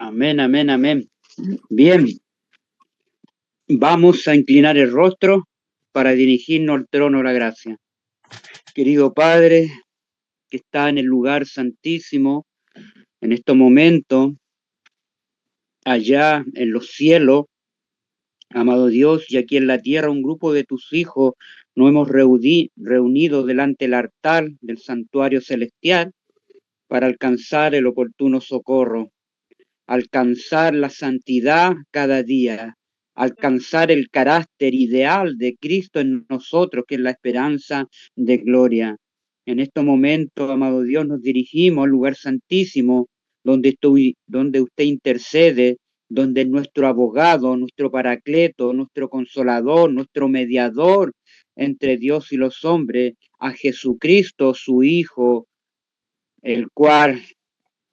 Amén, amén, amén. Bien, vamos a inclinar el rostro para dirigirnos al trono de la gracia. Querido Padre, que está en el lugar santísimo, en estos momentos, allá en los cielos, amado Dios, y aquí en la tierra, un grupo de tus hijos nos hemos reunido delante del altar del santuario celestial para alcanzar el oportuno socorro, alcanzar la santidad cada día, alcanzar el carácter ideal de Cristo en nosotros, que es la esperanza de gloria. En estos momentos, amado Dios, nos dirigimos al lugar santísimo, donde usted intercede, donde es nuestro abogado, nuestro paracleto, nuestro consolador, nuestro mediador entre Dios y los hombres, a Jesucristo, su Hijo, el cual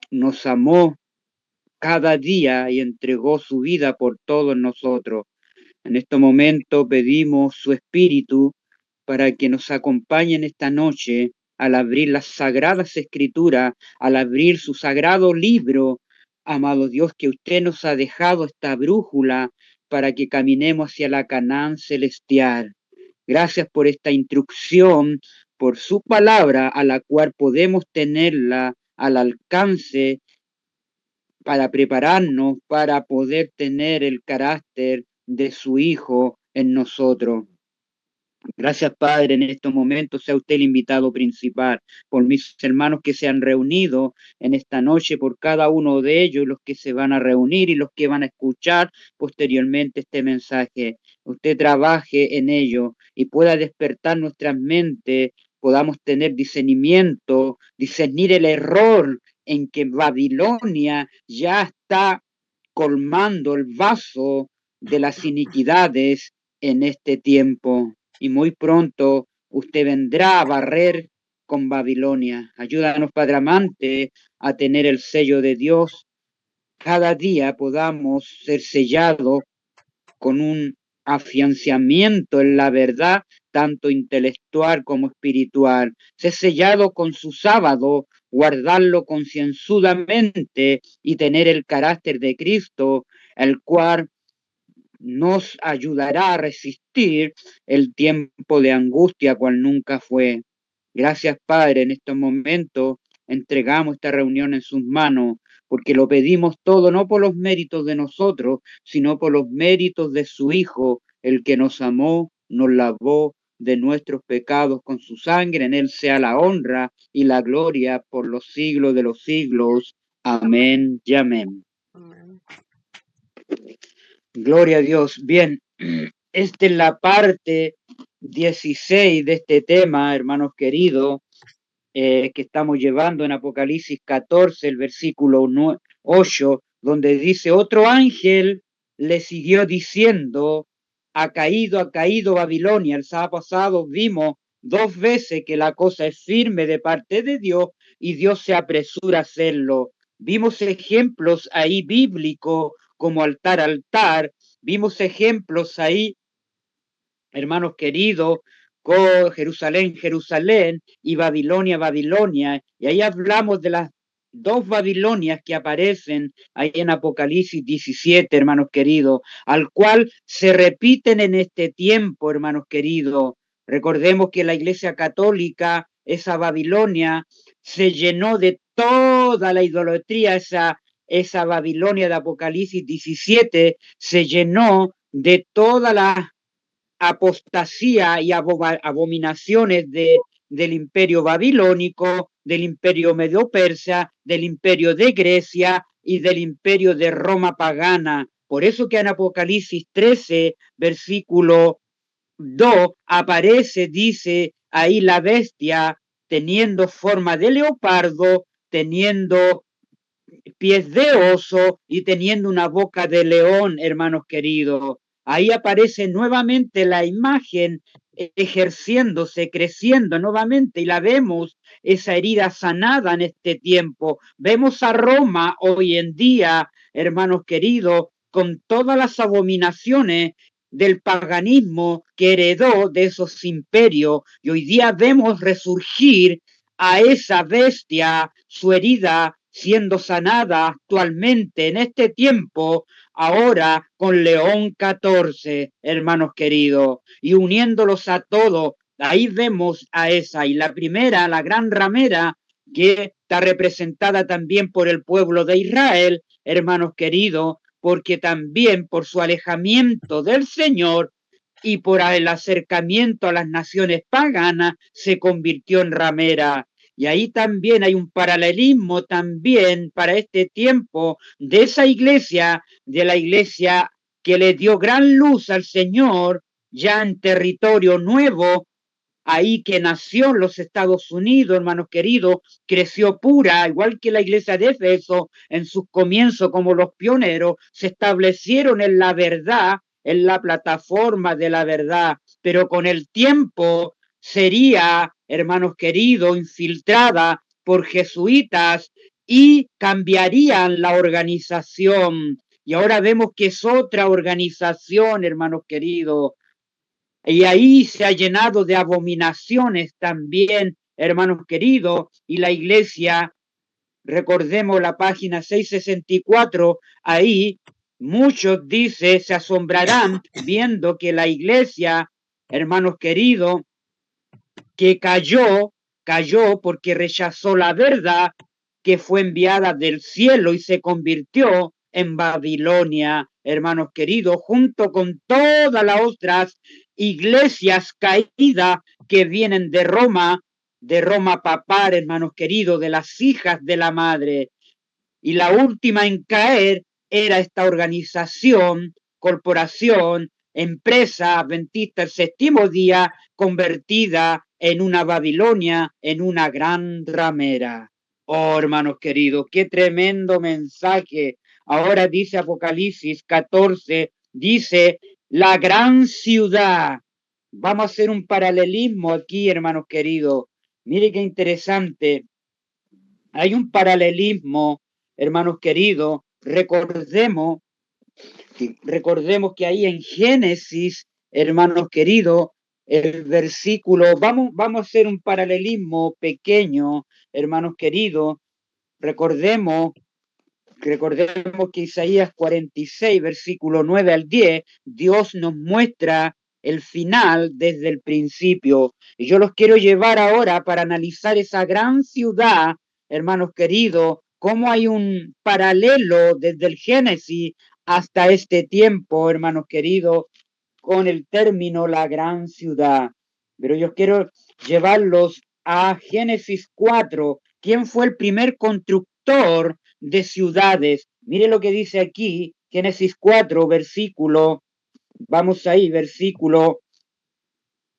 nos amó cada día y entregó su vida por todos nosotros. En este momento pedimos su Espíritu para que nos acompañe en esta noche al abrir las sagradas escrituras, al abrir su sagrado libro. Amado Dios, que usted nos ha dejado esta brújula para que caminemos hacia la Canaán celestial. Gracias por esta instrucción, por su palabra, a la cual podemos tenerla al alcance para prepararnos para poder tener el carácter de su Hijo en nosotros. Gracias, Padre, en estos momentos sea usted el invitado principal, por mis hermanos que se han reunido en esta noche, por cada uno de ellos, los que se van a reunir y los que van a escuchar posteriormente este mensaje. Usted trabaje en ello y pueda despertar nuestras mentes, podamos tener discernimiento, discernir el error en que Babilonia ya está colmando el vaso de las iniquidades en este tiempo. Y muy pronto usted vendrá a barrer con Babilonia. Ayúdanos, Padre amante, a tener el sello de Dios. Cada día podamos ser sellados con un afianzamiento en la verdad, tanto intelectual como espiritual. Ser sellado con su sábado, guardarlo concienzudamente y tener el carácter de Cristo, el cual nos ayudará a resistir el tiempo de angustia cual nunca fue. Gracias, Padre, en estos momentos entregamos esta reunión en sus manos, porque lo pedimos todo no por los méritos de nosotros, sino por los méritos de su Hijo, el que nos amó, nos lavó de nuestros pecados con su sangre. En él sea la honra y la gloria por los siglos de los siglos. Amén y amén. Amén. Gloria a Dios. Bien, esta es la parte 16 de este tema, hermanos queridos, que estamos llevando en Apocalipsis 14, el versículo 8, donde dice, otro ángel le siguió diciendo, ha caído Babilonia. El sábado pasado vimos 2 veces que la cosa es firme de parte de Dios y Dios se apresura a hacerlo. Vimos ejemplos ahí bíblicos como altar. Vimos ejemplos ahí, hermanos queridos, con Jerusalén y Babilonia. Y ahí hablamos de las 2 Babilonias que aparecen ahí en Apocalipsis 17, hermanos queridos, al cual se repiten en este tiempo, hermanos queridos. Recordemos que la Iglesia Católica, esa Babilonia, se llenó de toda la idolatría, esa Babilonia de Apocalipsis 17 se llenó de toda la apostasía y abominaciones del imperio babilónico, del imperio medio-persa, del imperio de Grecia y del imperio de Roma pagana. Por eso que en Apocalipsis 13, versículo 2, aparece, dice ahí la bestia teniendo forma de leopardo, teniendo pies de oso y teniendo una boca de león, hermanos queridos. Ahí aparece nuevamente la imagen ejerciéndose, creciendo nuevamente y la vemos, esa herida sanada en este tiempo. Vemos a Roma hoy en día, hermanos queridos, con todas las abominaciones del paganismo que heredó de esos imperios, y hoy día vemos resurgir a esa bestia, su herida siendo sanada actualmente en este tiempo, ahora con León XIV, hermanos queridos, y uniéndolos a todos. Ahí vemos a esa, y la primera, la gran ramera, que está representada también por el pueblo de Israel, hermanos queridos, porque también por su alejamiento del Señor y por el acercamiento a las naciones paganas se convirtió en ramera. Y ahí también hay un paralelismo también para este tiempo de esa iglesia, de la iglesia que le dio gran luz al Señor ya en territorio nuevo, ahí que nació en los Estados Unidos, hermanos queridos, creció pura, igual que la iglesia de Éfeso, en sus comienzos como los pioneros, se establecieron en la verdad, en la plataforma de la verdad, pero con el tiempo sería, hermanos queridos, infiltrada por jesuitas y cambiarían la organización. Y ahora vemos que es otra organización, hermanos queridos, y ahí se ha llenado de abominaciones también, hermanos queridos, y la iglesia, recordemos la página 664, ahí muchos, dice, se asombrarán viendo que la iglesia, hermanos queridos, que cayó porque rechazó la verdad que fue enviada del cielo y se convirtió en Babilonia, hermanos queridos, junto con todas las otras iglesias caídas que vienen de Roma papal, hermanos queridos, de las hijas de la madre. Y la última en caer era esta organización, corporación, empresa adventista el séptimo día, convertida en una Babilonia, en una gran ramera. Oh, hermanos queridos, qué tremendo mensaje. Ahora dice Apocalipsis 14, dice la gran ciudad. Vamos a hacer un paralelismo aquí, hermanos queridos. Mire qué interesante. Hay un paralelismo, hermanos queridos. Recordemos que ahí en Génesis, hermanos queridos, el versículo, vamos a hacer un paralelismo pequeño, hermanos queridos. Recordemos que Isaías 46, versículo 9 al 10, Dios nos muestra el final desde el principio. Y yo los quiero llevar ahora para analizar esa gran ciudad, hermanos queridos, cómo hay un paralelo desde el Génesis hasta este tiempo, hermanos queridos, con el término la gran ciudad. Pero yo quiero llevarlos a Génesis 4. ¿Quién fue el primer constructor de ciudades? Mire lo que dice aquí, Génesis 4, versículo, vamos ahí, versículo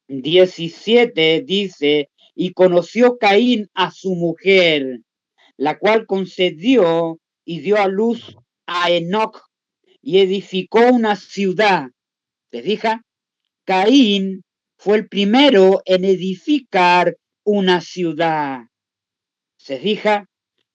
17, dice, y conoció Caín a su mujer, la cual concedió y dio a luz a Enoc y edificó una ciudad. ¿Te fijas? Caín fue el primero en edificar una ciudad. ¿Se fija?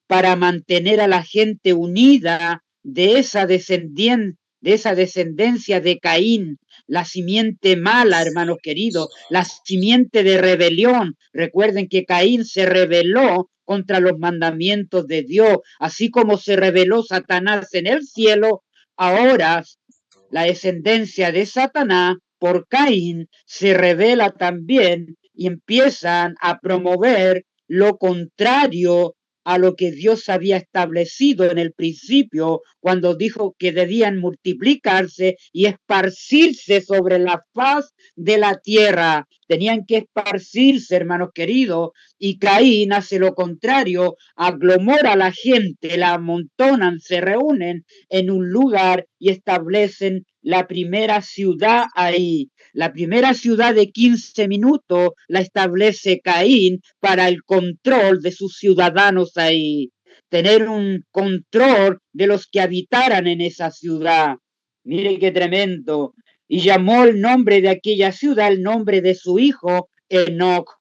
Para mantener a la gente unida de esa descendencia de Caín, la simiente mala, hermanos queridos, la simiente de rebelión. Recuerden que Caín se rebeló contra los mandamientos de Dios, así como se rebeló Satanás en el cielo, ahora la descendencia de Satanás por Caín se revela también y empiezan a promover lo contrario a lo que Dios había establecido en el principio cuando dijo que debían multiplicarse y esparcirse sobre la faz de la tierra. Tenían que esparcirse, hermanos queridos, y Caín hace lo contrario, aglomera a la gente, la amontonan, se reúnen en un lugar y establecen la primera ciudad ahí. La primera ciudad de 15 minutos la establece Caín para el control de sus ciudadanos ahí. Tener un control de los que habitaran en esa ciudad. Mire qué tremendo. Y llamó el nombre de aquella ciudad el nombre de su hijo Enoc.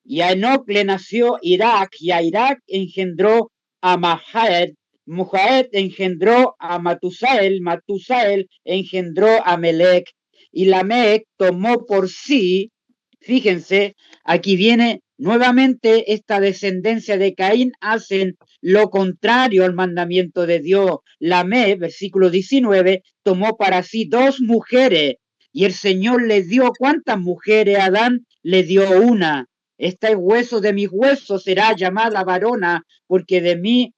Y a Enoc le nació Irak, y a Irak engendró a Mahaed. Mujaed engendró a Matusael, Matusael engendró a Melec, y Lamec tomó por sí, fíjense, aquí viene Nuevamente, esta descendencia de Caín hacen lo contrario al mandamiento de Dios. Lamé, versículo 19, tomó para sí 2 mujeres y el Señor le dio, ¿cuántas mujeres? Adán le dio una. Esta es hueso de mis huesos, será llamada varona, porque de mí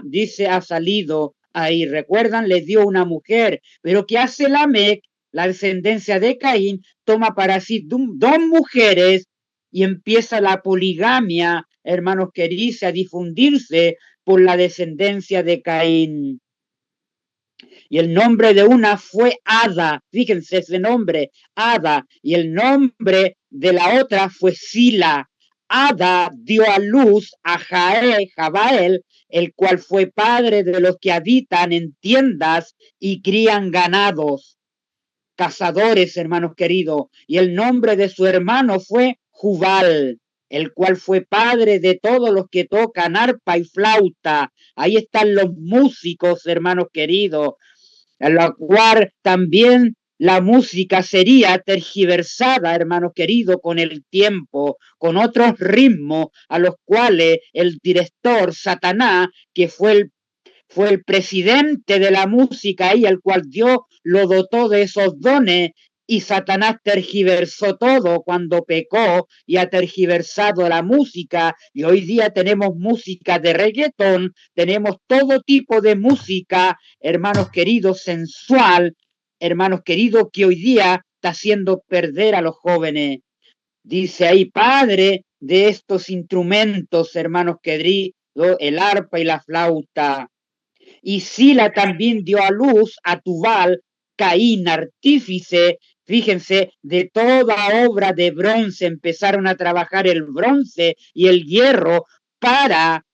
dice, ha salido. Ahí, recuerdan, le dio una mujer. Pero ¿qué hace Lamec? La descendencia de Caín toma para sí 2 mujeres y empieza la poligamia, hermanos queridos, a difundirse por la descendencia de Caín. Y el nombre de una fue Ada, fíjense ese nombre, Ada, y el nombre de la otra fue Sila. Ada dio a luz a Jabael, el cual fue padre de los que habitan en tiendas y crían ganados, cazadores, hermanos queridos, y el nombre de su hermano fue Jubal, el cual fue padre de todos los que tocan arpa y flauta. Ahí están los músicos, hermanos queridos, en la cual también la música sería tergiversada, hermanos queridos, con el tiempo, con otros ritmos a los cuales el director Satanás, que fue el presidente de la música y al cual Dios lo dotó de esos dones, y Satanás tergiversó todo cuando pecó y ha tergiversado la música, y hoy día tenemos música de reggaetón, tenemos todo tipo de música, hermanos queridos, sensual, hermanos queridos, que hoy día está haciendo perder a los jóvenes. Dice ahí, padre de estos instrumentos, hermanos queridos, el arpa y la flauta. Y Sila también dio a luz a Tubal, Caín, artífice, fíjense, de toda obra de bronce, empezaron a trabajar el bronce y el hierro para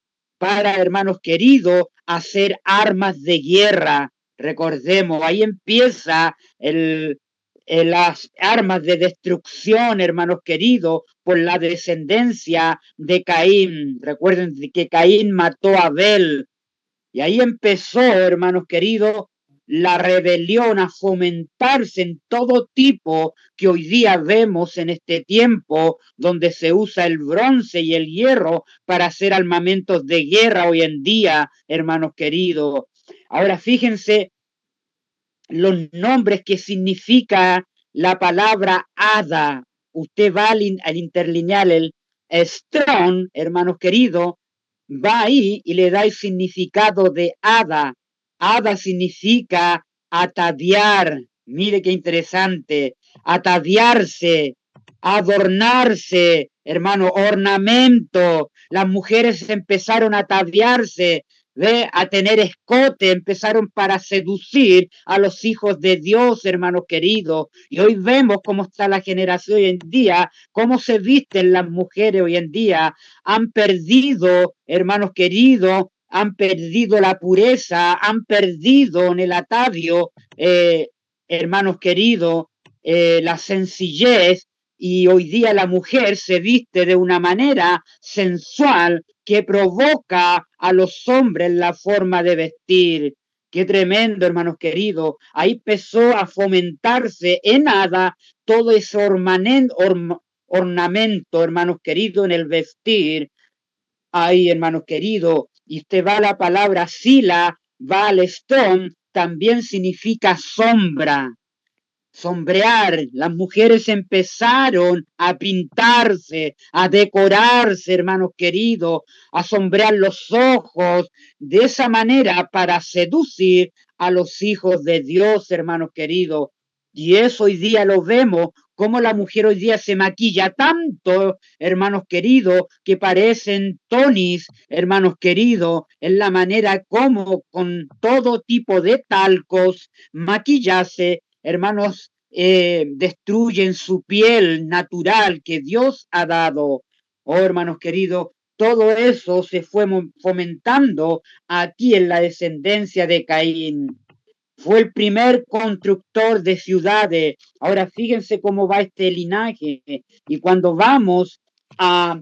hermanos queridos, hacer armas de guerra. Recordemos, ahí empieza las armas de destrucción, hermanos queridos, por la descendencia de Caín. Recuerden que Caín mató a Abel, y ahí empezó, hermanos queridos, la rebelión a fomentarse en todo tipo que hoy día vemos en este tiempo, donde se usa el bronce y el hierro para hacer armamentos de guerra hoy en día, hermanos queridos. Ahora fíjense los nombres que significa la palabra hada. Usted va al interlineal, el Strong, hermanos queridos, va ahí y le da el significado de hada. Hada significa ataviar. Mire qué interesante. Ataviarse, adornarse, hermano, ornamento. Las mujeres empezaron a ataviarse, a tener escote, empezaron para seducir a los hijos de Dios, hermanos queridos. Y hoy vemos cómo está la generación hoy en día, cómo se visten las mujeres hoy en día. Han perdido, hermanos queridos, han perdido la pureza, han perdido en el atavío, hermanos queridos, la sencillez, y hoy día la mujer se viste de una manera sensual que provoca a los hombres la forma de vestir. Qué tremendo, hermanos queridos. Ahí empezó a fomentarse en nada todo ese ornamento, hermanos queridos, en el vestir. Ahí, hermanos queridos, y usted va a la palabra sila, va al stone, también significa sombra, sombrear. Las mujeres empezaron a pintarse, a decorarse, hermanos queridos, a sombrear los ojos, de esa manera para seducir a los hijos de Dios, hermanos queridos. Y eso hoy día lo vemos, como la mujer hoy día se maquilla tanto, hermanos queridos, que parecen tonis, hermanos queridos, en la manera como con todo tipo de talcos, maquillarse, hermanos, destruyen su piel natural que Dios ha dado. Oh, hermanos queridos, todo eso se fue fomentando aquí en la descendencia de Caín. Fue el primer constructor de ciudades. Ahora fíjense cómo va este linaje. Y cuando vamos a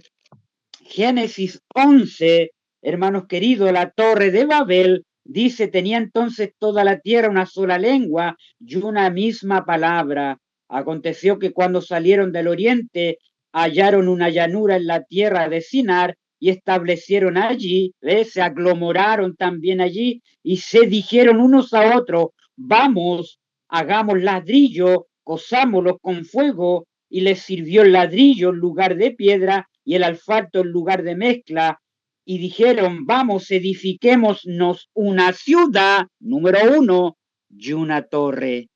Génesis 11, hermanos queridos, la torre de Babel, dice, tenía entonces toda la tierra una sola lengua y una misma palabra. Aconteció que cuando salieron del oriente, hallaron una llanura en la tierra de Sinar y establecieron allí, se aglomeraron también allí y se dijeron unos a otros, vamos, hagamos ladrillo, cosámoslo con fuego, y les sirvió el ladrillo en lugar de piedra y el asfalto en lugar de mezcla, y dijeron, vamos, edifiquémonos una ciudad, número 1, y una torre.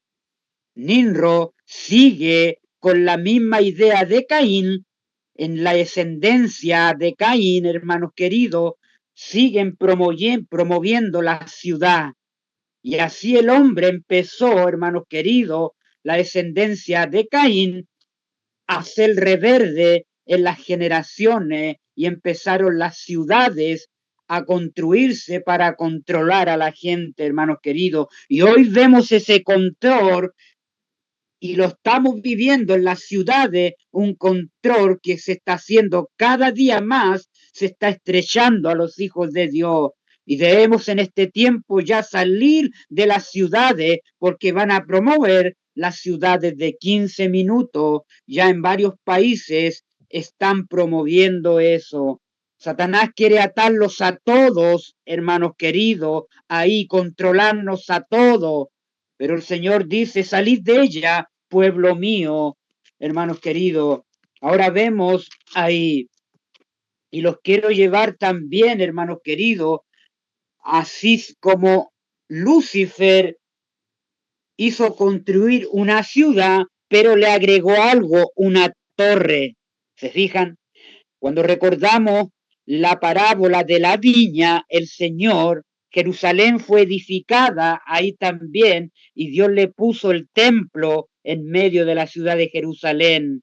Nimrod sigue con la misma idea de Caín, en la descendencia de Caín, hermanos queridos, siguen promoviendo la ciudad. Y así el hombre empezó, hermanos queridos, la descendencia de Caín, a hacer reverde en las generaciones y empezaron las ciudades a construirse para controlar a la gente, hermanos queridos. Y hoy vemos ese control y lo estamos viviendo en las ciudades, un control que se está haciendo cada día más, se está estrechando a los hijos de Dios. Y debemos en este tiempo ya salir de las ciudades porque van a promover las ciudades de 15 minutos. Ya en varios países están promoviendo eso. Satanás quiere atarlos a todos, hermanos queridos, ahí controlarnos a todos. Pero el Señor dice, salid de ella, pueblo mío, hermanos queridos. Ahora vemos ahí, y los quiero llevar también, hermanos queridos, así como Lucifer hizo construir una ciudad, pero le agregó algo, una torre. ¿Se fijan? Cuando recordamos la parábola de la viña, el Señor, Jerusalén fue edificada ahí también y Dios le puso el templo en medio de la ciudad de Jerusalén.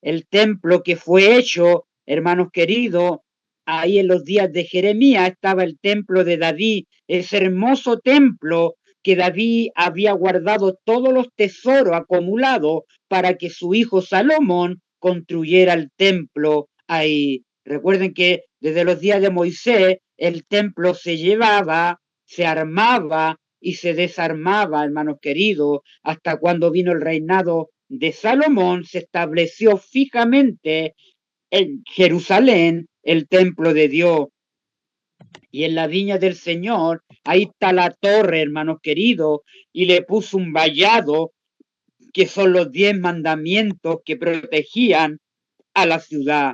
El templo que fue hecho, hermanos queridos, ahí en los días de Jeremías estaba el templo de David, ese hermoso templo que David había guardado todos los tesoros acumulados para que su hijo Salomón construyera el templo ahí. Recuerden que desde los días de Moisés el templo se llevaba, se armaba y se desarmaba, hermanos queridos, hasta cuando vino el reinado de Salomón, se estableció fijamente en Jerusalén el templo de Dios. Y en la viña del Señor, ahí está la torre, hermanos queridos, y le puso un vallado, que son los 10 mandamientos que protegían a la ciudad.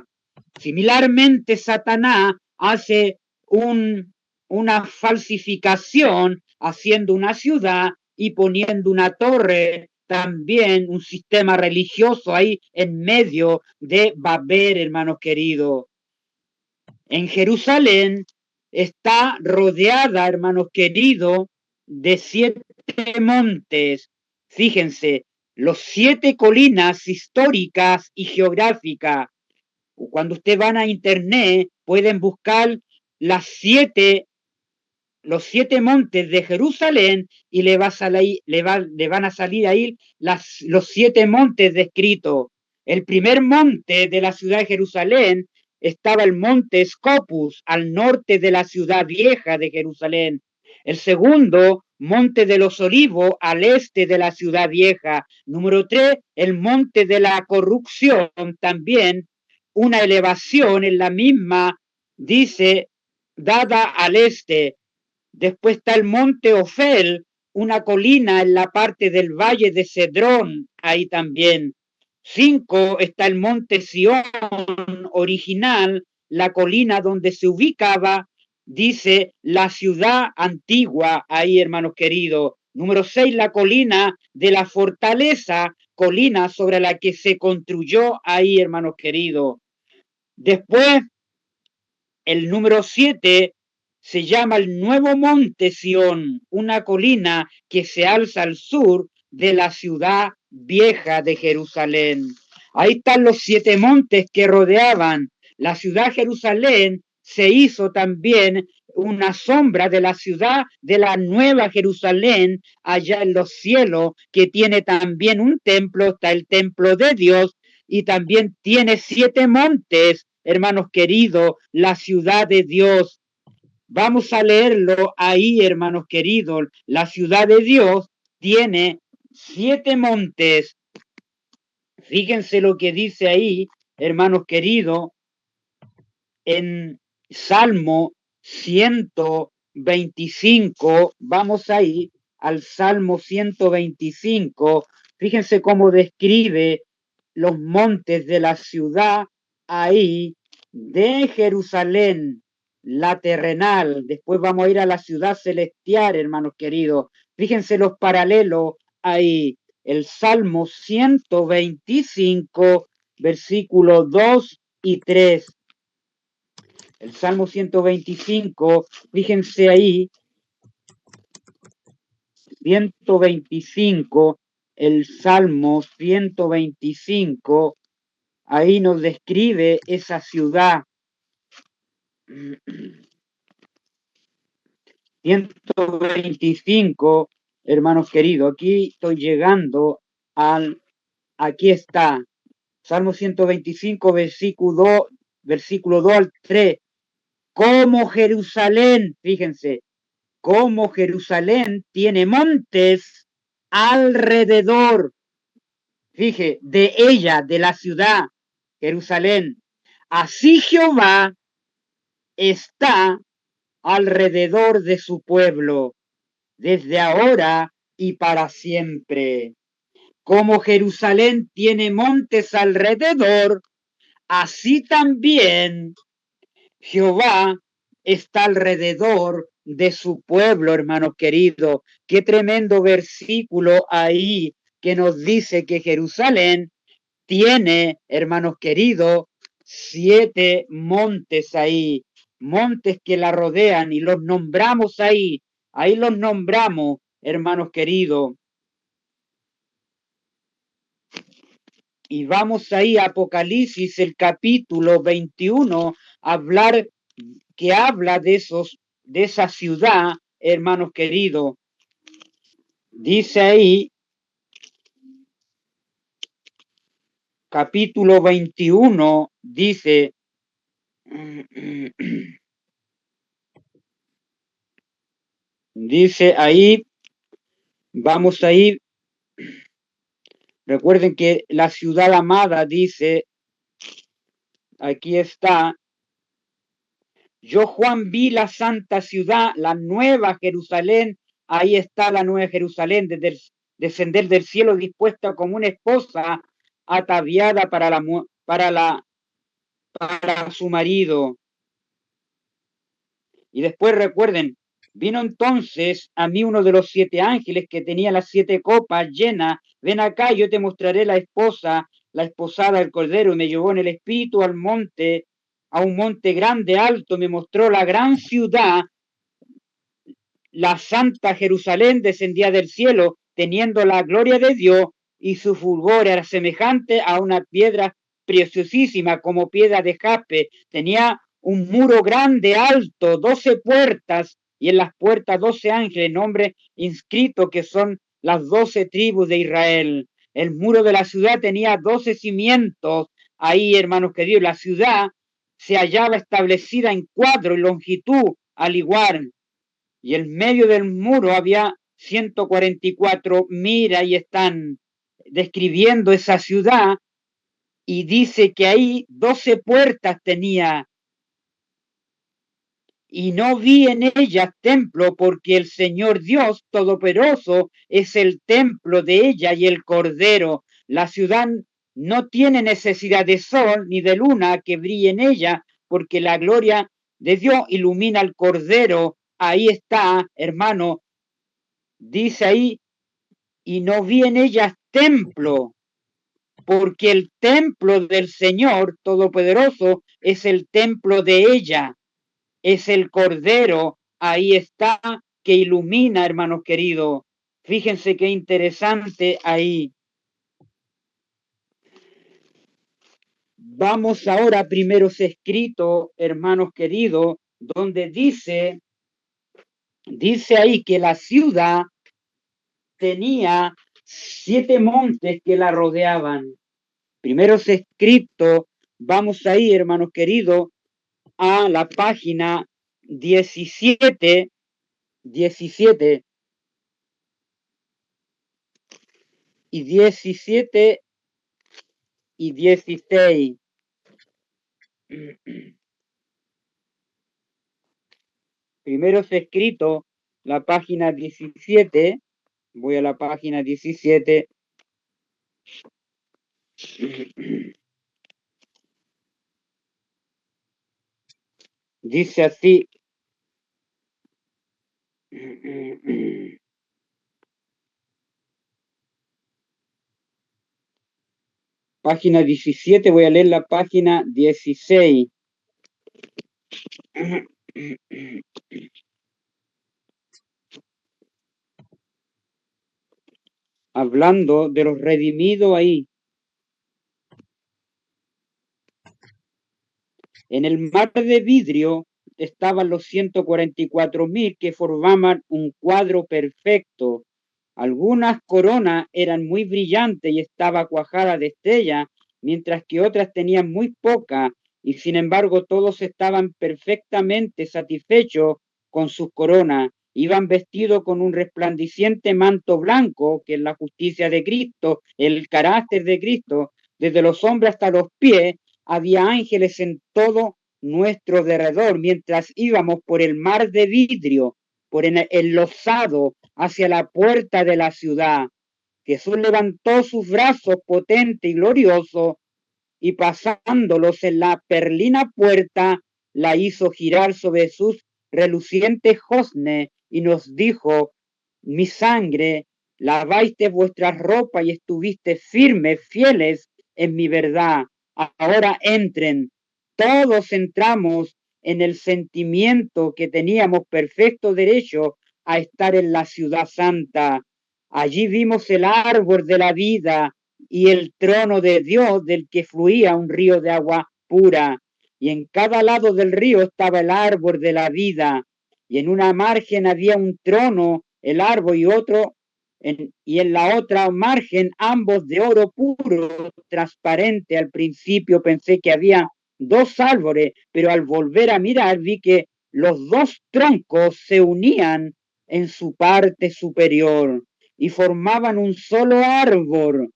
Similarmente, Satanás hace una falsificación haciendo una ciudad y poniendo una torre, también un sistema religioso ahí en medio de Babel, hermanos queridos. En Jerusalén está rodeada, hermanos queridos, de 7 montes. Fíjense, los 7 colinas históricas y geográficas. Cuando ustedes van a internet, pueden buscar los 7 montes de Jerusalén y le van a salir ahí los 7 montes descritos. El primer monte de la ciudad de Jerusalén estaba el monte Scopus, al norte de la ciudad vieja de Jerusalén. El segundo, monte de los Olivos, al este de la ciudad vieja. Número 3, el monte de la corrupción, también una elevación en la misma, dice, dada al este. Después está el monte Ofel, una colina en la parte del valle de Cedrón, ahí también. 5, está el monte Sión original, la colina donde se ubicaba, dice, la ciudad antigua, ahí, hermanos queridos. Número 6, la colina de la fortaleza, colina sobre la que se construyó ahí, hermanos queridos. Después, el número 7 se llama el Nuevo Monte Sión, una colina que se alza al sur de la ciudad vieja de Jerusalén. Ahí están los 7 montes que rodeaban la ciudad Jerusalén. Se hizo también una sombra de la ciudad de la Nueva Jerusalén allá en los cielos, que tiene también un templo, está el templo de Dios, y también tiene 7 montes, hermanos queridos, la ciudad de Dios. Vamos a leerlo ahí, hermanos queridos. La ciudad de Dios tiene 7 montes. Fíjense lo que dice ahí hermanos queridos, en Salmo 125, vamos ahí al Salmo 125, fíjense cómo describe los montes de la ciudad ahí de Jerusalén, la terrenal. Después vamos a ir a la ciudad celestial, hermanos queridos. Fíjense los paralelos ahí. El Salmo 125, versículos 2 y 3. El Salmo 125, fíjense ahí, 125, el Salmo 125, ahí nos describe esa ciudad. 125, hermanos queridos, aquí estoy llegando aquí está, Salmo 125, versículo 2 al 3, como Jerusalén, fíjense, como Jerusalén tiene montes alrededor, fíjese, de ella, de la ciudad, Jerusalén. Así Jehová está alrededor de su pueblo, desde ahora y para siempre. Como Jerusalén tiene montes alrededor, así también Jehová está alrededor de su pueblo, hermanos queridos. Qué tremendo versículo ahí que nos dice que Jerusalén tiene, hermanos queridos, 7 montes ahí, montes que la rodean y los nombramos ahí los nombramos, hermanos queridos. Y vamos ahí a Apocalipsis, el capítulo 21, que habla de esa ciudad, hermanos queridos. Dice ahí, capítulo 21, dice, dice ahí, vamos ahí, recuerden que la ciudad amada dice, aquí está, yo Juan vi la santa ciudad, la nueva Jerusalén, ahí está la nueva Jerusalén, descender del cielo dispuesta como una esposa ataviada para su marido. Y después recuerden, vino entonces a mí uno de los 7 ángeles que tenía las 7 copas llenas. Ven acá, yo te mostraré la esposada del Cordero. Y me llevó en el espíritu al monte, a un monte grande, alto. Me mostró la gran ciudad, la santa Jerusalén, descendía del cielo, teniendo la gloria de Dios, y su fulgor era semejante a una piedra preciosísima, como piedra de jaspe. Tenía un muro grande, alto, 12 puertas, y en las puertas 12 ángeles, nombres inscritos que son las 12 tribus de Israel. El muro de la ciudad tenía 12 cimientos. Ahí, hermanos queridos, la ciudad se hallaba establecida en cuadro y longitud al igual, y en medio del muro había 144 mira, y están describiendo esa ciudad, y dice que ahí 12 puertas tenía, y no vi en ellas templo, porque el Señor Dios Todopoderoso es el templo de ella y el Cordero. La ciudad no tiene necesidad de sol ni de luna que brille en ella, porque la gloria de Dios ilumina al Cordero. Ahí está, hermano, dice ahí, y no vi en ellas templo, porque el templo del Señor Todopoderoso es el templo de ella, es el Cordero, ahí está, que ilumina, hermanos queridos. Fíjense qué interesante ahí. Vamos ahora a primeros escritos, hermanos queridos, donde dice ahí que la ciudad tenía 7 montes que la rodeaban. Primeros escritos, vamos ahí, hermanos queridos, a la página 17 y 17 y 16. Primero es escrito la página 17. Voy a la página 17. Dice así. Página 17, voy a leer la página 16. Hablando de los redimidos ahí. En el mar de vidrio estaban los 144.000 que formaban un cuadro perfecto. Algunas coronas eran muy brillantes y estaba cuajada de estrellas, mientras que otras tenían muy poca, y sin embargo todos estaban perfectamente satisfechos con sus coronas. Iban vestidos con un resplandeciente manto blanco, que es la justicia de Cristo, el carácter de Cristo. Desde los hombros hasta los pies había ángeles en todo nuestro derredor, mientras íbamos por el mar de vidrio, por el losado, hacia la puerta de la ciudad. Jesús levantó sus brazos potente y glorioso y pasándolos en la perlina puerta, la hizo girar sobre sus relucientes josnes y nos dijo: mi sangre, lavaste vuestras ropas y estuviste firmes, fieles en mi verdad. Ahora entren. Todos entramos en el sentimiento que teníamos perfecto derecho a estar en la ciudad santa. Allí vimos el árbol de la vida y el trono de Dios, del que fluía un río de agua pura. Y en cada lado del río estaba el árbol de la vida, y en una margen había un trono, el árbol, y otro, y en la otra margen, ambos de oro puro, transparente. Al principio pensé que había dos árboles, pero al volver a mirar vi que los dos troncos se unían en su parte superior y formaban un solo árbol.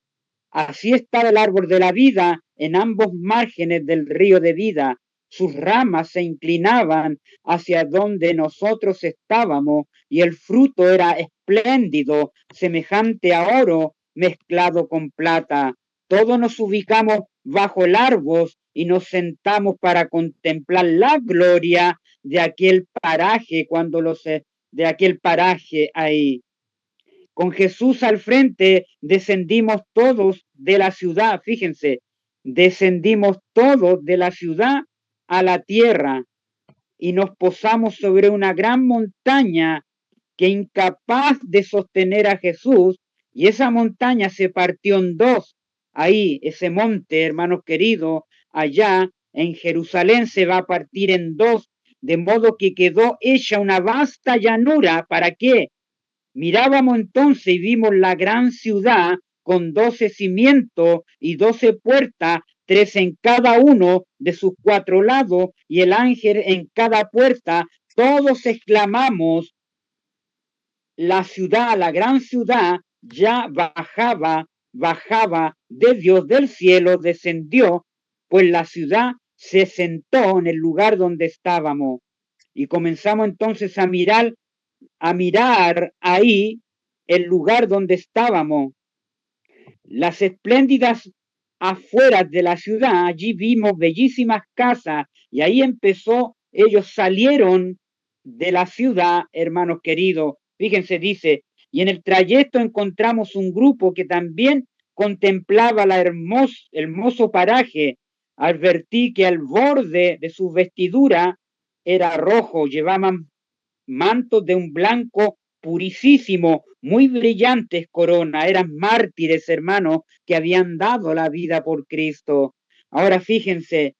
Así estaba el árbol de la vida en ambos márgenes del río de vida. Sus ramas se inclinaban hacia donde nosotros estábamos y el fruto era espléndido, semejante a oro mezclado con plata. Todos nos ubicamos bajo el árbol y nos sentamos para contemplar la gloria de aquel paraje de aquel paraje ahí. Con Jesús al frente descendimos todos de la ciudad, fíjense, descendimos todos de la ciudad a la tierra y nos posamos sobre una gran montaña que incapaz de sostener a Jesús, y esa montaña se partió en dos. Ahí, ese monte, hermanos queridos, allá en Jerusalén se va a partir en dos, de modo que quedó hecha una vasta llanura. ¿Para qué? Mirábamos entonces y vimos la gran ciudad con 12 cimientos y 12 puertas, 3 en cada uno de sus 4 lados, y el ángel en cada puerta. Todos exclamamos: la ciudad, la gran ciudad, ya bajaba de Dios del cielo, descendió, pues la ciudad se sentó en el lugar donde estábamos. Y comenzamos entonces a mirar ahí el lugar donde estábamos. Las espléndidas afueras de la ciudad, allí vimos bellísimas casas, y ahí ellos salieron de la ciudad, hermanos queridos. Fíjense, dice, y en el trayecto encontramos un grupo que también contemplaba hermoso paraje. Advertí que al borde de su vestidura era rojo, llevaban mantos de un blanco purísimo, muy brillantes corona, eran mártires, hermanos, que habían dado la vida por Cristo. Ahora fíjense,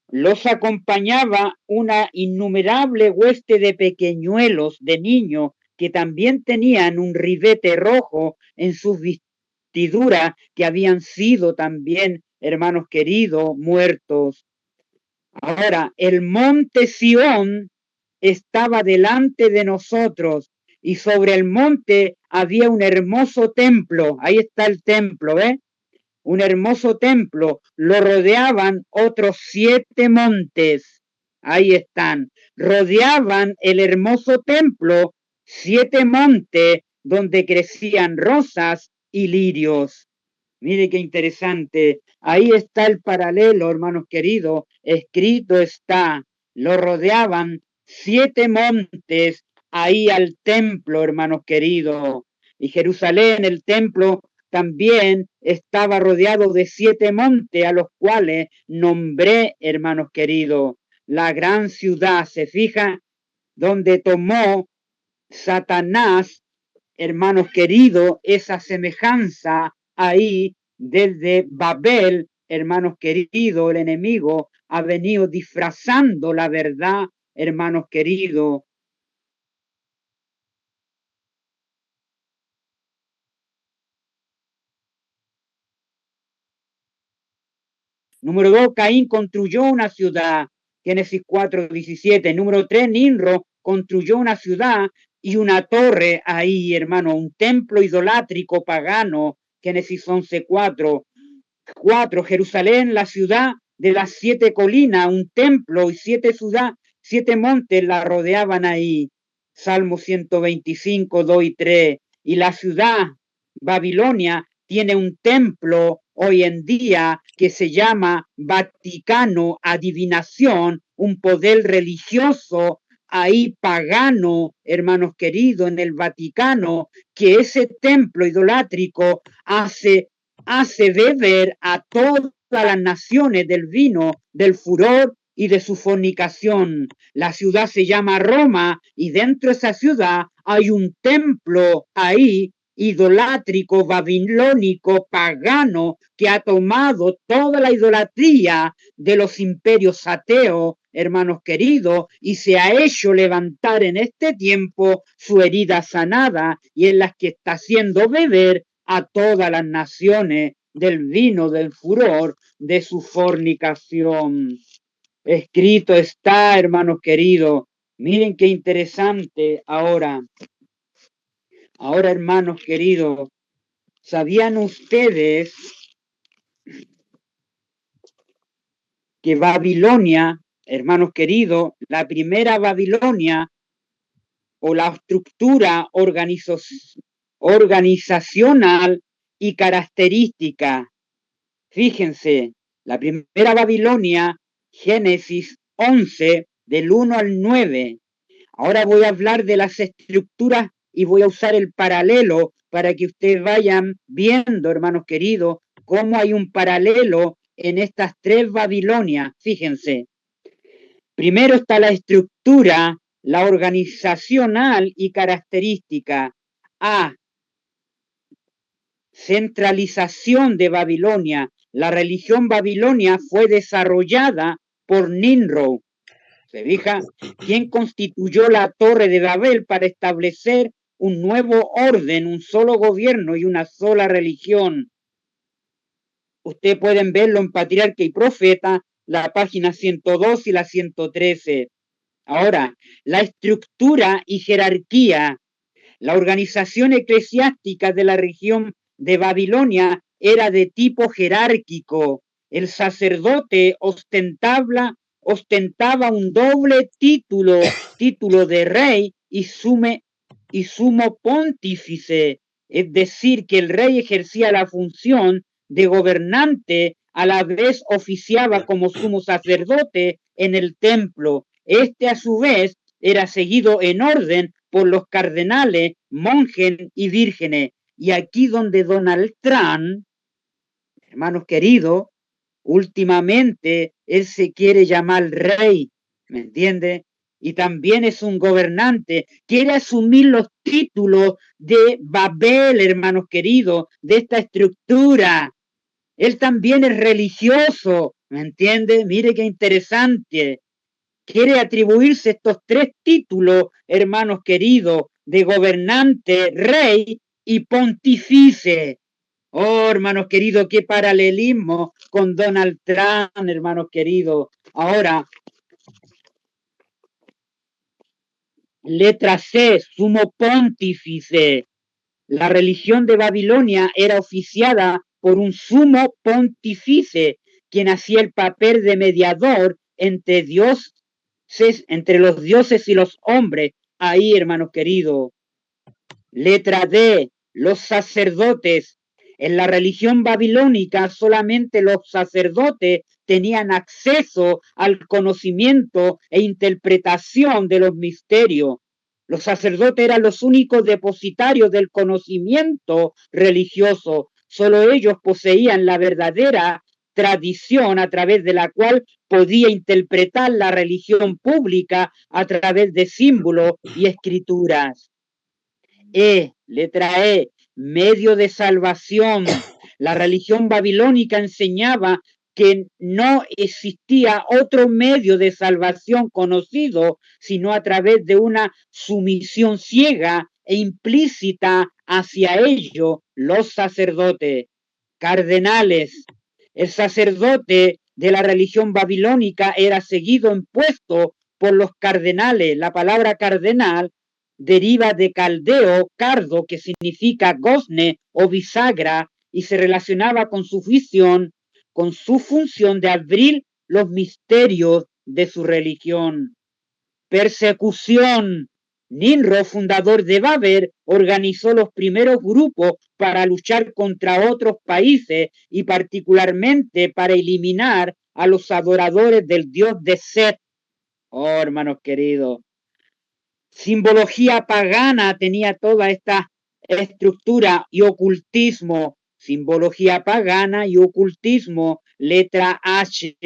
los acompañaba una innumerable hueste de pequeñuelos, de niños, que también tenían un ribete rojo en sus vestiduras, que habían sido también, hermanos queridos, muertos. Ahora, el monte Sión estaba delante de nosotros y sobre el monte había un hermoso templo. Ahí está el templo, ¿eh? un hermoso templo, lo rodeaban otros 7 montes. Ahí están, rodeaban el hermoso templo 7 montes donde crecían rosas y lirios. Mire qué interesante. Ahí está el paralelo, hermanos queridos. Escrito está, lo rodeaban 7 montes ahí al templo, hermanos queridos. Y Jerusalén, el templo, también estaba rodeado de 7 montes a los cuales nombré, hermanos queridos, la gran ciudad. Se fija donde tomó Satanás, hermanos queridos, esa semejanza ahí desde Babel, hermanos queridos, el enemigo ha venido disfrazando la verdad, hermanos queridos. Número 2, Caín construyó una ciudad, Génesis 4:17. Número 3, Nimrod construyó una ciudad y una torre ahí, hermano, un templo idolátrico pagano, Génesis 11:4. 4, Jerusalén, la ciudad de las 7 colinas, un templo y 7 ciudades, 7 montes la rodeaban ahí. Salmo 125, 2 y 3. Y la ciudad, Babilonia, tiene un templo hoy en día que se llama Vaticano, adivinación, un poder religioso ahí pagano, hermanos queridos, en el Vaticano, que ese templo idolátrico hace beber a todas las naciones del vino, del furor y de su fornicación. La ciudad se llama Roma y dentro de esa ciudad hay un templo ahí idolátrico, babilónico, pagano, que ha tomado toda la idolatría de los imperios ateos, hermanos queridos, y se ha hecho levantar en este tiempo su herida sanada y en las que está haciendo beber a todas las naciones del vino del furor de su fornicación. Escrito está, hermanos queridos. Miren qué interesante ahora. Ahora, hermanos queridos, ¿sabían ustedes que Babilonia, hermanos queridos, la primera Babilonia o la estructura organizacional y característica? Fíjense, la primera Babilonia, Génesis 11, del 1 al 9. Ahora voy a hablar de las estructuras y voy a usar el paralelo para que ustedes vayan viendo, hermanos queridos, cómo hay un paralelo en estas 3 Babilonias. Fíjense, primero está la estructura, la organizacional y característica. A, centralización de Babilonia. La religión babilonia fue desarrollada por Nimrod. ¿Se fija? ¿Quién constituyó la Torre de Babel para establecer un nuevo orden, un solo gobierno y una sola religión? Ustedes pueden verlo en Patriarca y Profeta, la página 102 y la 113. Ahora, la estructura y jerarquía. La organización eclesiástica de la región de Babilonia era de tipo jerárquico. El sacerdote ostentaba un doble título de rey y sumo pontífice, es decir, que el rey ejercía la función de gobernante, a la vez oficiaba como sumo sacerdote en el templo. Este, a su vez, era seguido en orden por los cardenales, monjes y vírgenes. Y aquí donde Donald Trump, hermanos queridos, últimamente él se quiere llamar rey, ¿me entiende? Y también es un gobernante, quiere asumir los títulos de Babel, hermanos queridos, de esta estructura. Él también es religioso, ¿me entiende? Mire qué interesante. Quiere atribuirse estos 3 títulos, hermanos queridos, de gobernante, rey y pontífice. Oh, hermanos queridos, qué paralelismo con Donald Trump, hermanos queridos. Ahora, letra C, sumo pontífice. La religión de Babilonia era oficiada por un sumo pontífice, quien hacía el papel de mediador entre entre los dioses y los hombres. Ahí, hermanos queridos. Letra D, los sacerdotes. En la religión babilónica solamente los sacerdotes tenían acceso al conocimiento e interpretación de los misterios. Los sacerdotes eran los únicos depositarios del conocimiento religioso. Solo ellos poseían la verdadera tradición a través de la cual podía interpretar la religión pública a través de símbolos y escrituras. Letra E, medio de salvación. La religión babilónica enseñaba que no existía otro medio de salvación conocido sino a través de una sumisión ciega e implícita hacia ello, los sacerdotes, cardenales. El sacerdote de la religión babilónica era seguido en puesto por los cardenales. La palabra cardenal deriva de caldeo, cardo, que significa gozne o bisagra, y se relacionaba con su función de abrir los misterios de su religión. Persecución. Nimrod, fundador de Babel, organizó los primeros grupos para luchar contra otros países y particularmente para eliminar a los adoradores del dios de Set. Oh, hermanos queridos, simbología pagana tenía toda esta estructura y ocultismo, simbología pagana y ocultismo, letra H.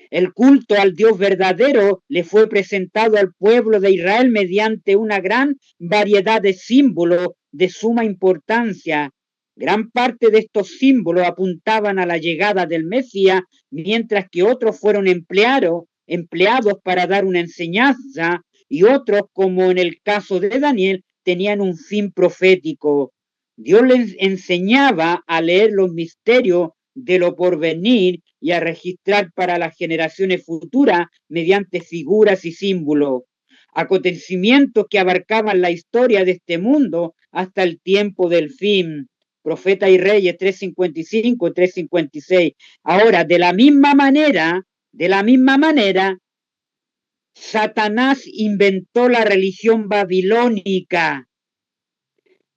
El culto al Dios verdadero le fue presentado al pueblo de Israel mediante una gran variedad de símbolos de suma importancia. Gran parte de estos símbolos apuntaban a la llegada del Mesías, mientras que otros fueron empleados para dar una enseñanza, y otros, como en el caso de Daniel, tenían un fin profético. Dios les enseñaba a leer los misterios de lo porvenir y a registrar para las generaciones futuras mediante figuras y símbolos, acontecimientos que abarcaban la historia de este mundo hasta el tiempo del fin. Profeta y Reyes 3:55 y 3:56. Ahora, de la misma manera, Satanás inventó la religión babilónica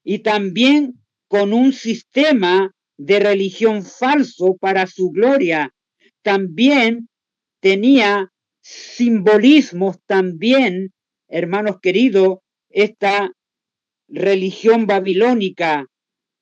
y también con un sistema de religión falso para su gloria. También tenía simbolismos también, hermanos queridos, esta religión babilónica,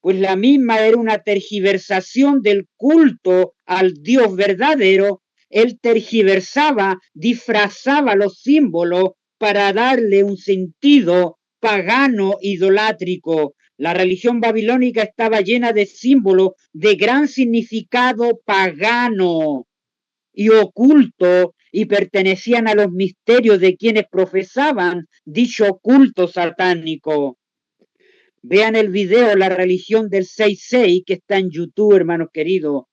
pues la misma era una tergiversación del culto al Dios verdadero. Él tergiversaba, disfrazaba los símbolos para darle un sentido pagano, idolátrico. La religión babilónica estaba llena de símbolos de gran significado pagano y oculto, y pertenecían a los misterios de quienes profesaban dicho culto satánico. Vean el video La religión del 6-6 que está en YouTube, hermanos queridos.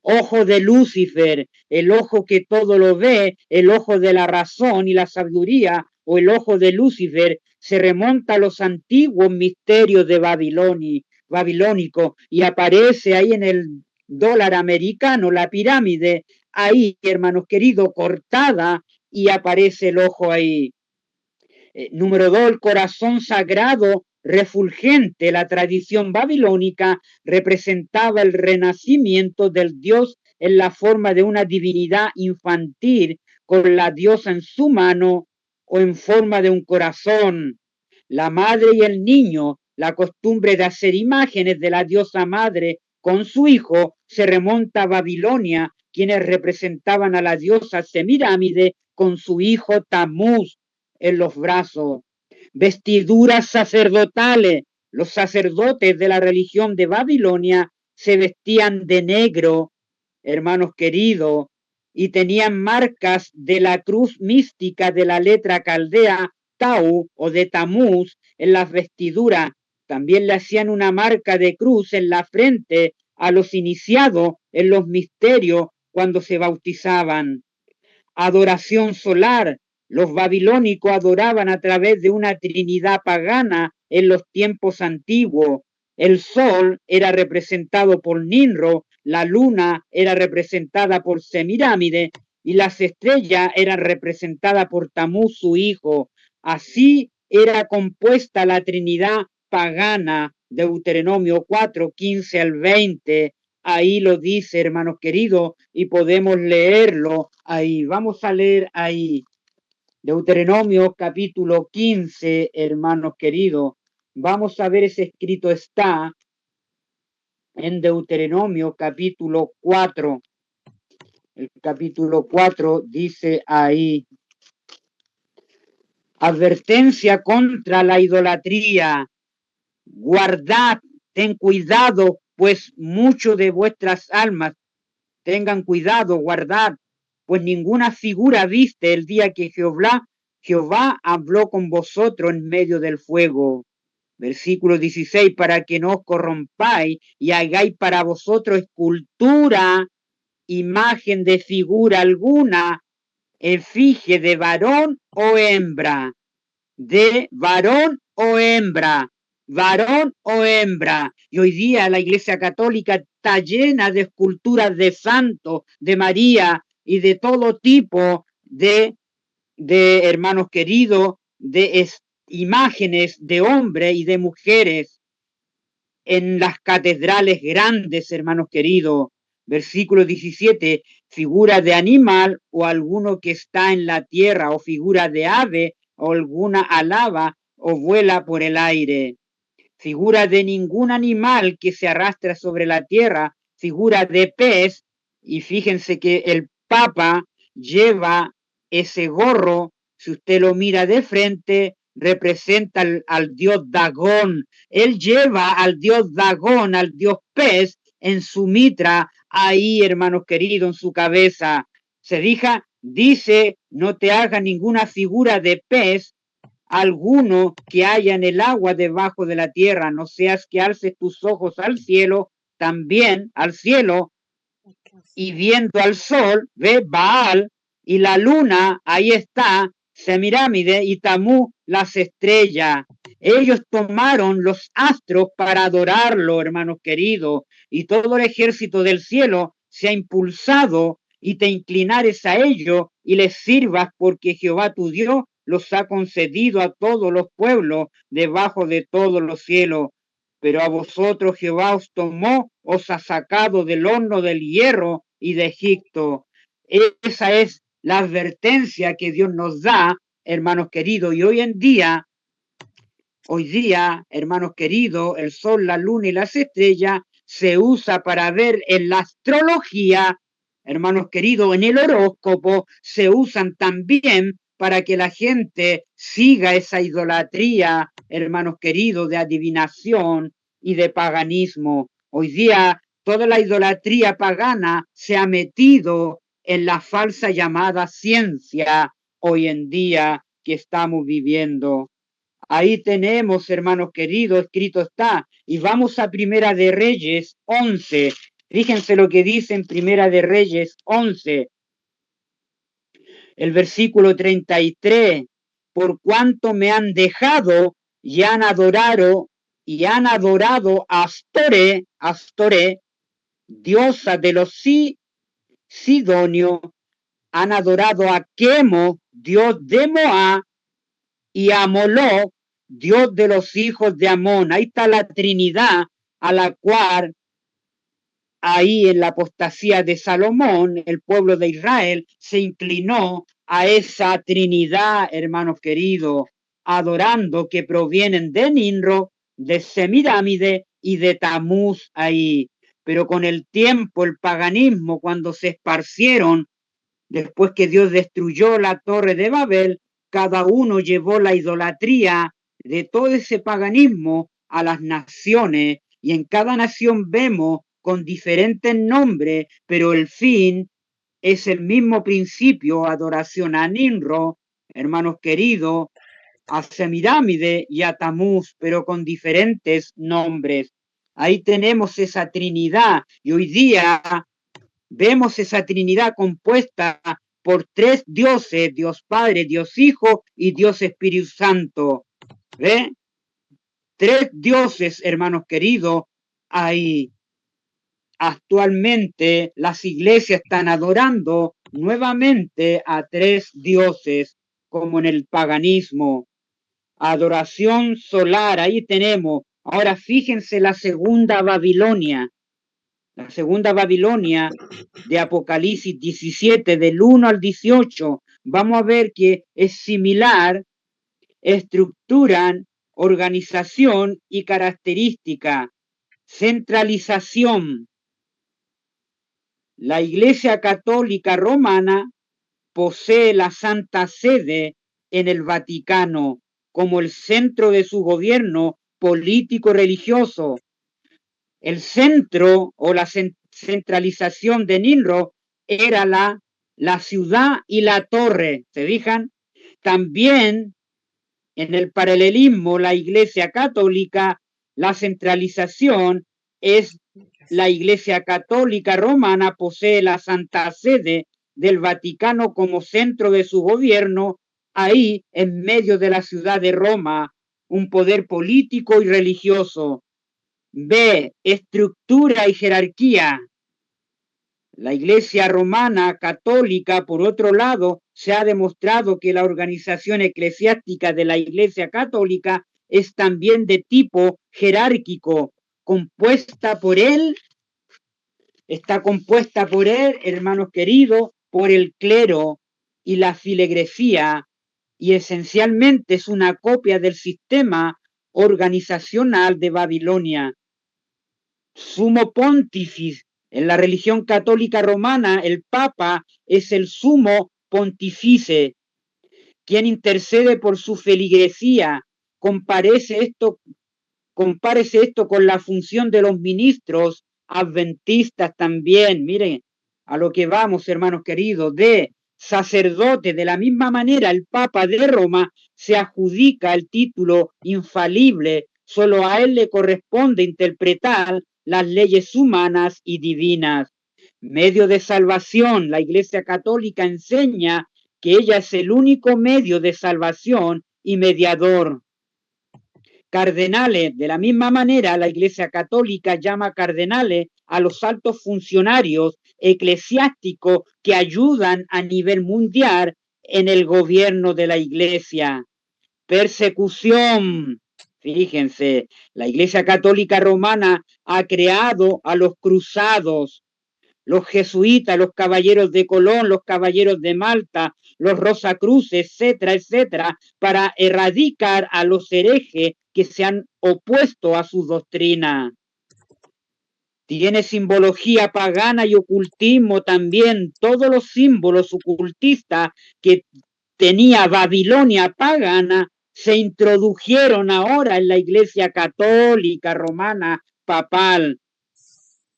Ojo de Lucifer, el ojo que todo lo ve, el ojo de la razón y la sabiduría, o el ojo de Lucifer, se remonta a los antiguos misterios de babilónico, y aparece ahí en el dólar americano, la pirámide, ahí, hermanos queridos, cortada, y aparece el ojo ahí. Número 2, el corazón sagrado refulgente. La tradición babilónica representaba el renacimiento del Dios en la forma de una divinidad infantil con la diosa en su mano o en forma de un corazón. La madre y el niño, la costumbre de hacer imágenes de la diosa madre con su hijo se remonta a Babilonia, quienes representaban a la diosa Semirámide con su hijo Tamuz en los brazos. Vestiduras sacerdotales. Los sacerdotes de la religión de Babilonia se vestían de negro, hermanos queridos, y tenían marcas de la cruz mística de la letra caldea Tau o de Tamuz en las vestiduras. También le hacían una marca de cruz en la frente a los iniciados en los misterios cuando se bautizaban. Adoración solar. Los babilónicos adoraban a través de una trinidad pagana en los tiempos antiguos. El sol era representado por Ninro, la luna era representada por Semirámide y las estrellas eran representadas por Tamuz, su hijo. Así era compuesta la Trinidad pagana, Deuteronomio 4, 15 al 20. Ahí lo dice, hermanos queridos, y podemos leerlo ahí. Vamos a leer ahí. Deuteronomio capítulo 15, hermanos queridos. Vamos a ver, ese escrito está en Deuteronomio capítulo 4. El capítulo 4 dice ahí: advertencia contra la idolatría. Guardad, ten cuidado, pues mucho de vuestras almas, tengan cuidado, guardad, pues ninguna figura viste el día que Jehová habló con vosotros en medio del fuego. Versículo 16, para que no os corrompáis y hagáis para vosotros escultura, imagen de figura alguna, efigie de varón o hembra, de varón o hembra, varón o hembra. Y hoy día la Iglesia Católica está llena de esculturas de santos, de María y de todo tipo de hermanos queridos, de imágenes de hombres y de mujeres en las catedrales grandes, hermanos queridos. Versículo 17, figura de animal o alguno que está en la tierra, o figura de ave o alguna alaba o vuela por el aire. Figura de ningún animal que se arrastra sobre la tierra, figura de pez. Y fíjense que el Papa lleva ese gorro, si usted lo mira de frente, representa al dios Dagón. Él lleva al dios Dagón, al dios pez, en su mitra, ahí, hermanos queridos, en su cabeza. Se dice, no te haga ninguna figura de pez alguno que haya en el agua debajo de la tierra, no seas que alces tus ojos al cielo, también al cielo, y viendo al sol, ve Baal, y la luna, ahí está, Semirámide y Tamú, las estrellas. Ellos tomaron los astros para adorarlo, hermanos queridos, y todo el ejército del cielo se ha impulsado y te inclinares a ello y les sirvas, porque Jehová tu Dios los ha concedido a todos los pueblos debajo de todos los cielos. Pero a vosotros Jehová os tomó, os ha sacado del horno del hierro y de Egipto. Esa es la advertencia que Dios nos da, hermanos queridos. Y hoy día, hermanos queridos, el sol, la luna y las estrellas se usa para ver en la astrología, hermanos queridos, en el horóscopo, se usan también para que la gente siga esa idolatría, hermanos queridos, de adivinación y de paganismo. Hoy día toda la idolatría pagana se ha metido en la falsa llamada ciencia hoy en día que estamos viviendo. Ahí tenemos, hermanos queridos, escrito está. Y vamos a Primera de Reyes 11. Fíjense lo que dice en Primera de Reyes 11. El versículo 33. Por cuanto me han dejado y han adorado a Astore, diosa de los sidonios, han adorado a Quemo, dios de Moab, y a Moloch, dios de los hijos de Amón. Ahí está la Trinidad a la cual ahí en la apostasía de Salomón, el pueblo de Israel se inclinó a esa Trinidad, hermanos queridos, adorando, que provienen de Ninro, de Semirámide y de Tamuz ahí. Pero con el tiempo, el paganismo, cuando se esparcieron, después que Dios destruyó la torre de Babel, cada uno llevó la idolatría de todo ese paganismo a las naciones, y en cada nación vemos con diferentes nombres, pero el fin es el mismo principio: adoración a Ninro, hermanos queridos, a Semirámide y a Tamuz, pero con diferentes nombres. Ahí tenemos esa Trinidad, y hoy día vemos esa Trinidad compuesta por tres dioses: Dios Padre, Dios Hijo y Dios Espíritu Santo. ¿Ve? 3 dioses, hermanos queridos, hay actualmente las iglesias están adorando nuevamente a 3 dioses, como en el paganismo. Adoración solar, ahí tenemos. Ahora fíjense la segunda Babilonia de Apocalipsis 17, del 1 al 18. Vamos a ver que es similar, estructuran, organización y característica, centralización. La Iglesia Católica Romana posee la Santa Sede en el Vaticano como el centro de su gobierno político-religioso. El centro o la centralización de Nimrod era la ciudad y la torre, ¿se fijan? También en el paralelismo, la Iglesia Católica, la centralización es la Iglesia Católica Romana posee la Santa Sede del Vaticano como centro de su gobierno, ahí en medio de la ciudad de Roma, un poder político y religioso. B. Estructura y jerarquía. La Iglesia Romana Católica, por otro lado, se ha demostrado que la organización eclesiástica de la Iglesia Católica es también de tipo jerárquico, está compuesta por él, hermanos queridos, por el clero y la filigresía, y esencialmente es una copia del sistema organizacional de Babilonia. Sumo pontífice. En la religión católica romana, el Papa es el sumo pontífice, quien intercede por su feligresía. Compárese esto con la función de los ministros adventistas también. Miren, a lo que vamos, hermanos queridos, de sacerdote. De la misma manera, el Papa de Roma se adjudica el título infalible. Solo a él le corresponde interpretar las leyes humanas y divinas. Medio de salvación. La Iglesia Católica enseña que ella es el único medio de salvación y mediador. Cardenales, de la misma manera, la Iglesia Católica llama cardenales a los altos funcionarios eclesiásticos que ayudan a nivel mundial en el gobierno de la Iglesia. Persecución. Fíjense, la Iglesia Católica Romana ha creado a los cruzados, los jesuitas, los caballeros de Colón, los caballeros de Malta, los Rosacruces, etcétera, etcétera, para erradicar a los herejes que se han opuesto a su doctrina. Tiene simbología pagana y ocultismo también. Todos los símbolos ocultistas que tenía Babilonia pagana se introdujeron ahora en la Iglesia Católica Romana papal.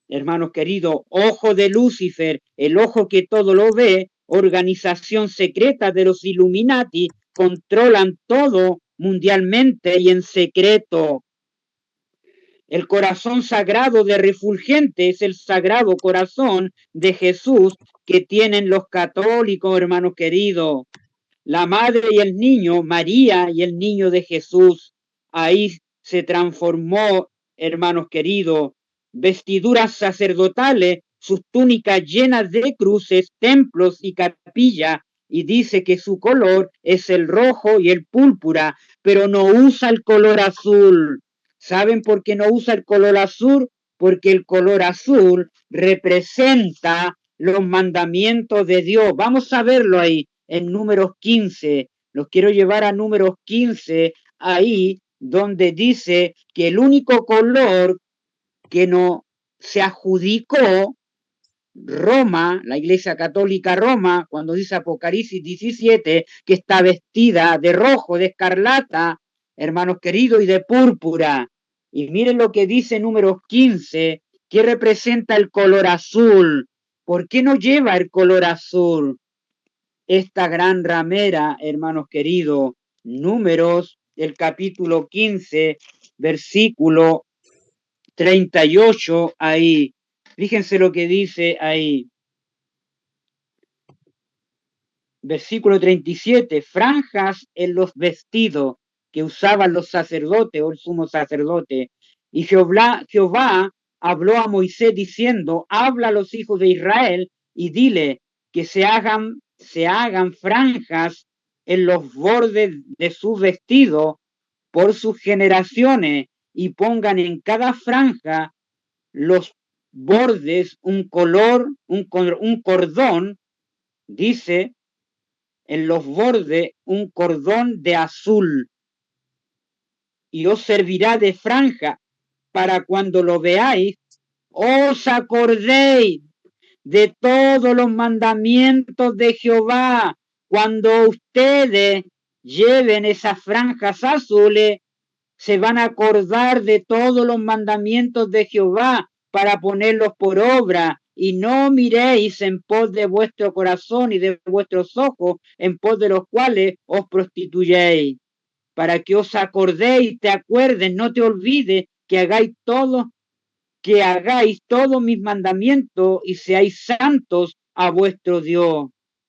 Hermanos queridos, ojo de Lucifer, el ojo que todo lo ve, organización secreta de los Illuminati, controlan todo mundialmente y en secreto. El corazón sagrado de Refulgente es el sagrado corazón de Jesús que tienen los católicos, hermanos queridos. La madre y el niño, María y el niño de Jesús, ahí se transformó, hermanos queridos, vestiduras sacerdotales, sus túnicas llenas de cruces, templos y capillas, y dice que su color es el rojo y el púrpura, pero no usa el color azul. ¿Saben por qué no usa el color azul? Porque el color azul representa los mandamientos de Dios. Vamos a verlo ahí en Números 15. Los quiero llevar a Números 15, ahí donde dice que el único color que no se adjudicó Roma, la Iglesia Católica Roma, cuando dice Apocalipsis 17, que está vestida de rojo, de escarlata, hermanos queridos, y de púrpura. Y miren lo que dice Números 15, que representa el color azul. ¿Por qué no lleva el color azul? Esta gran ramera, hermanos queridos, Números, el capítulo 15, versículo 38, ahí. Fíjense lo que dice ahí. Versículo 37, franjas en los vestidos. que usaban los sacerdotes o el sumo sacerdote. Y Jehová habló a Moisés diciendo, habla a los hijos de Israel y dile que se hagan franjas en los bordes de su vestido por sus generaciones y pongan en cada franja los bordes un cordón, dice, en los bordes un cordón de azul, y os servirá de franja para cuando lo veáis, os acordéis de todos los mandamientos de Jehová. Cuando ustedes lleven esas franjas azules, se van a acordar de todos los mandamientos de Jehová para ponerlos por obra, y no miréis en pos de vuestro corazón y de vuestros ojos, en pos de los cuales os prostituyéis, para que os acordéis, te acuerdes, no te olvides que hagáis todos mis mandamientos y seáis santos a vuestro Dios.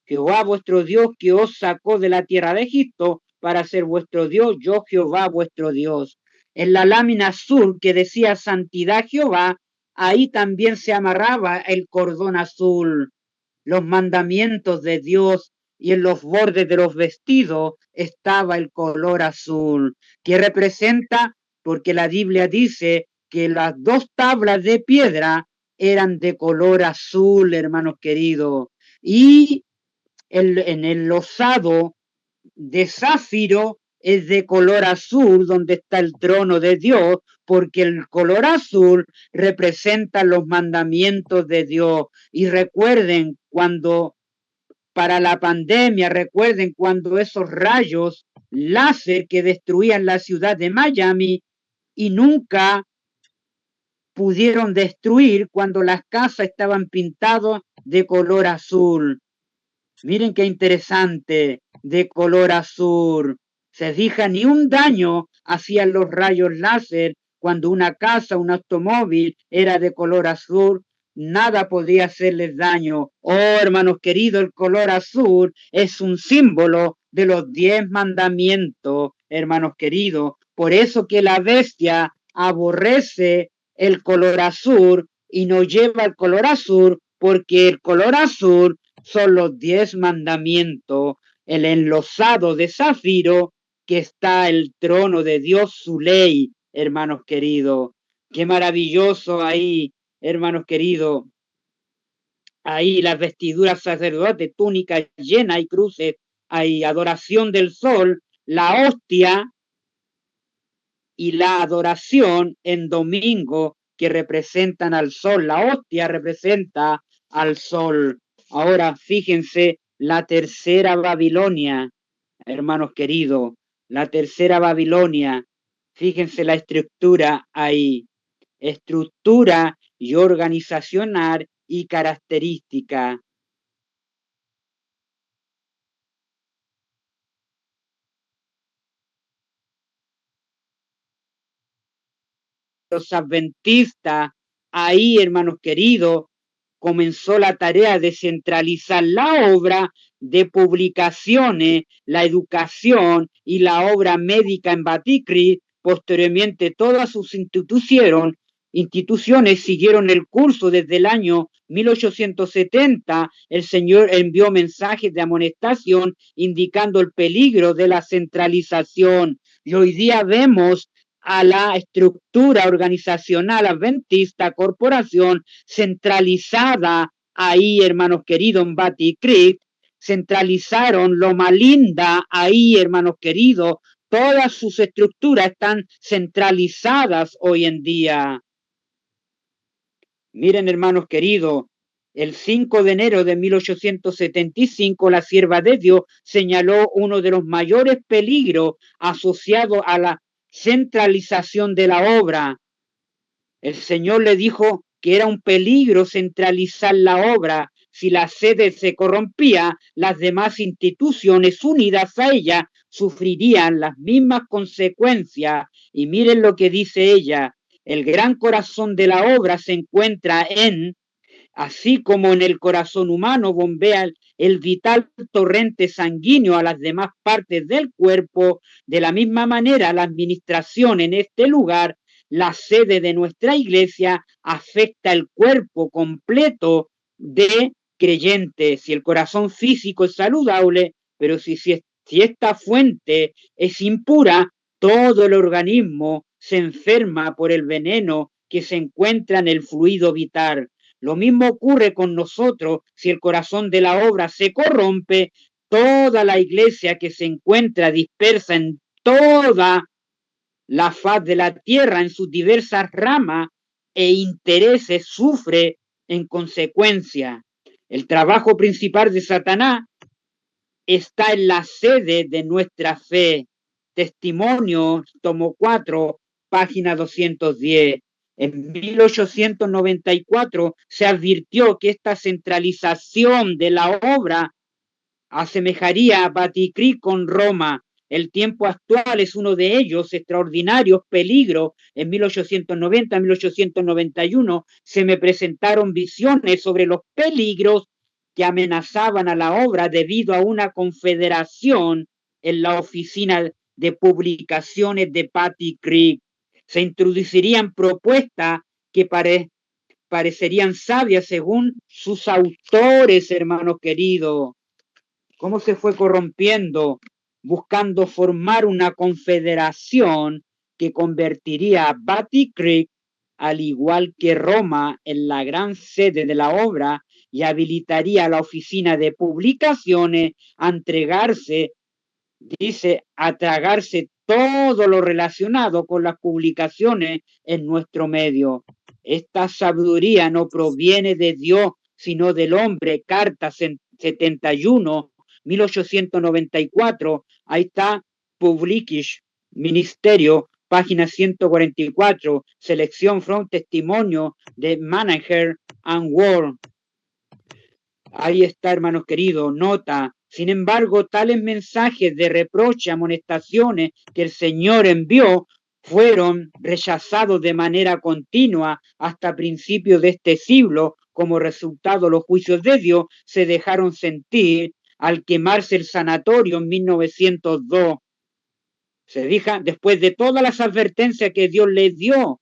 Jehová vuestro Dios que os sacó de la tierra de Egipto para ser vuestro Dios, yo Jehová vuestro Dios. En la lámina azul que decía santidad Jehová, ahí también se amarraba el cordón azul, los mandamientos de Dios, y en los bordes de los vestidos estaba el color azul, que representa, porque la Biblia dice que las dos tablas de piedra eran de color azul, hermanos queridos, y en el losado de zafiro es de color azul, donde está el trono de Dios, porque el color azul representa los mandamientos de Dios. Y recuerden cuando, para la pandemia, recuerden cuando esos rayos láser que destruían la ciudad de Miami y nunca pudieron destruir cuando las casas estaban pintadas de color azul. Miren qué interesante, de color azul. Se fija, ni un daño hacían los rayos láser cuando una casa, un automóvil era de color azul. Nada podía hacerles daño. Oh, hermanos queridos, el color azul es un símbolo de los 10 mandamientos, hermanos queridos. Por eso que la bestia aborrece el color azul y no lleva el color azul, porque el color azul son los 10 mandamientos, el enlosado de zafiro que está el trono de Dios, su ley, hermanos queridos. Qué maravilloso ahí, hermanos queridos. Ahí las vestiduras sacerdotes, túnicas llenas y cruces, hay adoración del sol, la hostia y la adoración en domingo que representan al sol. La hostia representa al sol. Ahora fíjense, la tercera Babilonia, hermanos queridos, la tercera Babilonia, fíjense la estructura ahí, estructura y organizacional y característica. Los adventistas, ahí, hermanos queridos, comenzó la tarea de centralizar la obra de publicaciones, la educación y la obra médica en Baticri. Posteriormente, todas sus instituciones siguieron el curso desde el año 1870. El Señor envió mensajes de amonestación indicando el peligro de la centralización. Y hoy día vemos a la estructura organizacional adventista, corporación centralizada ahí, hermanos queridos, en Batty Creek, centralizaron Loma Linda ahí, hermanos queridos, todas sus estructuras están centralizadas hoy en día. Miren, hermanos queridos, el 5 de enero de 1875, la sierva de Dios señaló uno de los mayores peligros asociados a la centralización de la obra. El Señor le dijo que era un peligro centralizar la obra. Si la sede se corrompía, las demás instituciones unidas a ella sufrirían las mismas consecuencias. Y miren lo que dice ella: el gran corazón de la obra se encuentra en, así como en el corazón humano bombea el vital torrente sanguíneo a las demás partes del cuerpo. De la misma manera, la administración en este lugar, la sede de nuestra iglesia, afecta el cuerpo completo de creyentes. Si el corazón físico es saludable, pero si esta fuente es impura, todo el organismo se enferma por el veneno que se encuentra en el fluido vital. Lo mismo ocurre con nosotros. Si el corazón de la obra se corrompe, toda la iglesia que se encuentra dispersa en toda la faz de la tierra, en sus diversas ramas e intereses, sufre en consecuencia. El trabajo principal de Satanás está en la sede de nuestra fe. Testimonios, tomo 4, página 210. En 1894 se advirtió que esta centralización de la obra asemejaría a Baticri con Roma. El tiempo actual es uno de ellos, extraordinarios peligros. En 1890, 1891 se me presentaron visiones sobre los peligros que amenazaban a la obra debido a una confederación en la oficina de publicaciones de Patty Creek. Se introducirían propuestas que parecerían sabias según sus autores, hermanos queridos. Cómo se fue corrompiendo, buscando formar una confederación que convertiría a Batty Creek, al igual que Roma, en la gran sede de la obra y habilitaría a la oficina de publicaciones a entregarse, a tragarse todo lo relacionado con las publicaciones en nuestro medio. Esta sabiduría no proviene de Dios, sino del hombre. Carta 71, 1894, ahí está, Publikish, Ministerio, página 144, selección from testimonio de Manager and Ward. Ahí está, hermanos queridos, nota. Sin embargo, tales mensajes de reproche, amonestaciones que el Señor envió fueron rechazados de manera continua hasta principios de este siglo. Como resultado, los juicios de Dios se dejaron sentir al quemarse el sanatorio en 1902. Se fija, después de todas las advertencias que Dios les dio,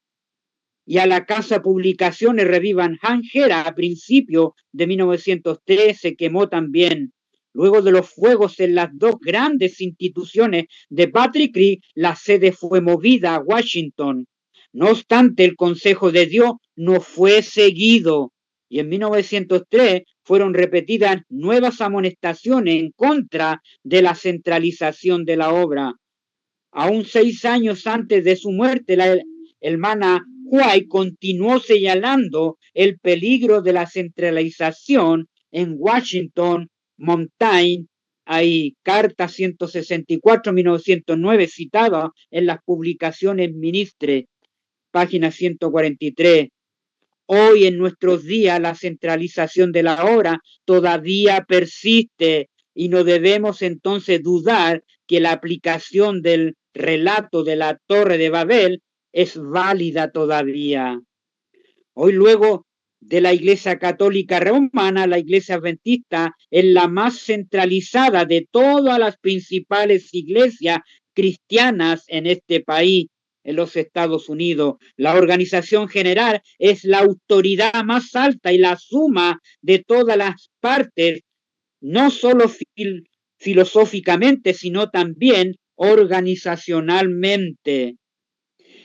y a la casa Publicaciones Revivan Hangera a principios de 1903 se quemó también. Luego de los fuegos en las dos grandes instituciones de Batty Creek, la sede fue movida a Washington. No obstante, el consejo de Dios no fue seguido y en 1903 fueron repetidas nuevas amonestaciones en contra de la centralización de la obra. Aún 6 años antes de su muerte, la hermana White continuó señalando el peligro de la centralización en Washington, Mountain, hay carta 164, 1909, citada en las publicaciones Ministre, página 143. Hoy en nuestros días la centralización de la obra todavía persiste y no debemos entonces dudar que la aplicación del relato de la Torre de Babel es válida todavía. Hoy luego de la Iglesia Católica Romana, la Iglesia Adventista es la más centralizada de todas las principales iglesias cristianas en este país, en los Estados Unidos. La organización general es la autoridad más alta y la suma de todas las partes, no solo filosóficamente, sino también organizacionalmente.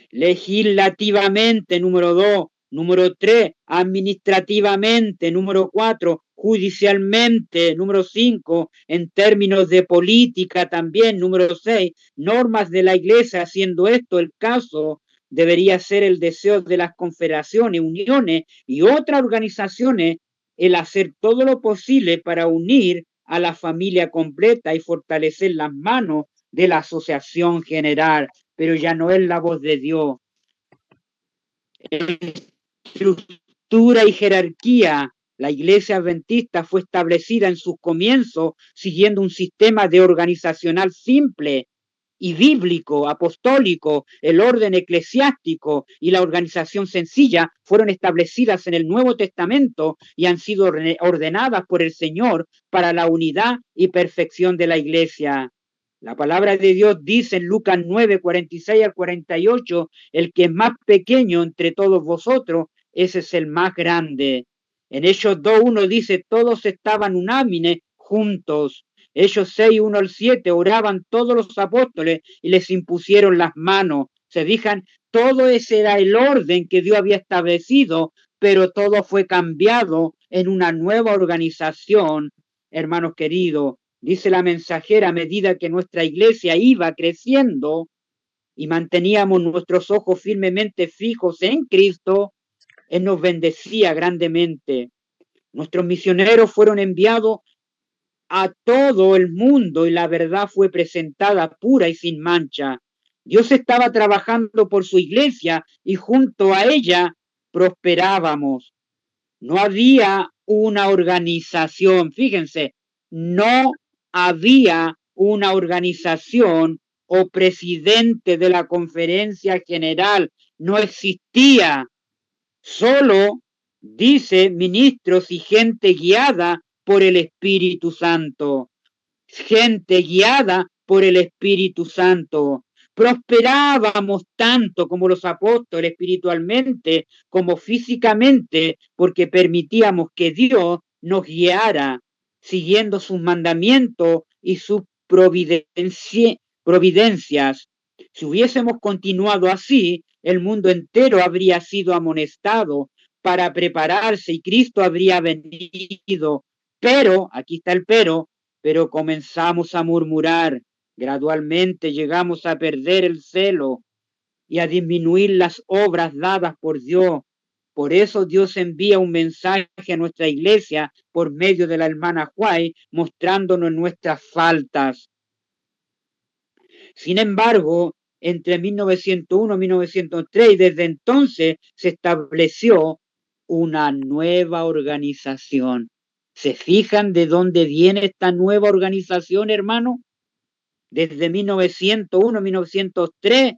Legislativamente, número 2, número 3, administrativamente, número 4, judicialmente, número 5, en términos de política también, número 6, normas de la iglesia, siendo esto el caso, debería ser el deseo de las confederaciones, uniones y otras organizaciones el hacer todo lo posible para unir a la familia completa y fortalecer las manos de la asociación general, pero ya no es la voz de Dios. Estructura y jerarquía. La iglesia adventista fue establecida en sus comienzos siguiendo un sistema de organizacional simple. y bíblico, apostólico, el orden eclesiástico y la organización sencilla fueron establecidas en el Nuevo Testamento y han sido ordenadas por el Señor para la unidad y perfección de la iglesia. La palabra de Dios dice en Lucas 9, 46 al 48, el que es más pequeño entre todos vosotros, ese es el más grande. En Hechos 2:1 dice, todos estaban unánimes juntos. Hechos 6:1 al 7, oraban todos los apóstoles y les impusieron las manos. Se dijan, todo ese era el orden que Dios había establecido, pero todo fue cambiado en una nueva organización, hermanos queridos. Dice la mensajera, a medida que nuestra iglesia iba creciendo y manteníamos nuestros ojos firmemente fijos en Cristo, Él nos bendecía grandemente. Nuestros misioneros fueron enviados a todo el mundo y la verdad fue presentada pura y sin mancha. Dios estaba trabajando por su iglesia y junto a ella prosperábamos. No había una organización, fíjense, no había una organización o presidente de la conferencia general, no existía. Solo, dice, ministros y gente guiada por el Espíritu Santo. Gente guiada por el Espíritu Santo. Prosperábamos tanto como los apóstoles espiritualmente como físicamente porque permitíamos que Dios nos guiara siguiendo sus mandamientos y sus providencias. Si hubiésemos continuado así, el mundo entero habría sido amonestado para prepararse y Cristo habría venido. Pero, aquí está el pero comenzamos a murmurar. Gradualmente llegamos a perder el celo y a disminuir las obras dadas por Dios. Por eso Dios envía un mensaje a nuestra iglesia por medio de la hermana Huay, mostrándonos nuestras faltas. Sin embargo, entre 1901 y 1903, y desde entonces se estableció una nueva organización. ¿Se fijan de dónde viene esta nueva organización, hermano? Desde 1901 a 1903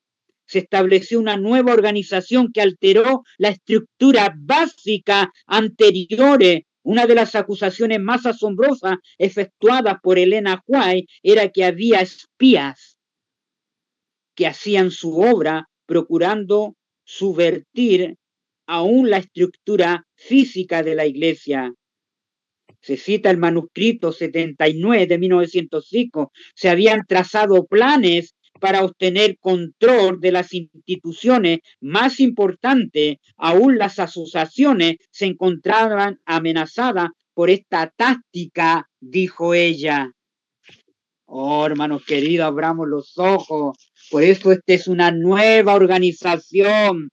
se estableció una nueva organización que alteró la estructura básica anteriores. Una de las acusaciones más asombrosas efectuadas por Elena White era que había espías que hacían su obra procurando subvertir aún la estructura física de la iglesia. Se cita el manuscrito 79 de 1905, se habían trazado planes para obtener control de las instituciones más importantes, aún las asociaciones se encontraban amenazadas por esta táctica, dijo ella. Oh, hermanos queridos, abramos los ojos. Por eso esta es una nueva organización.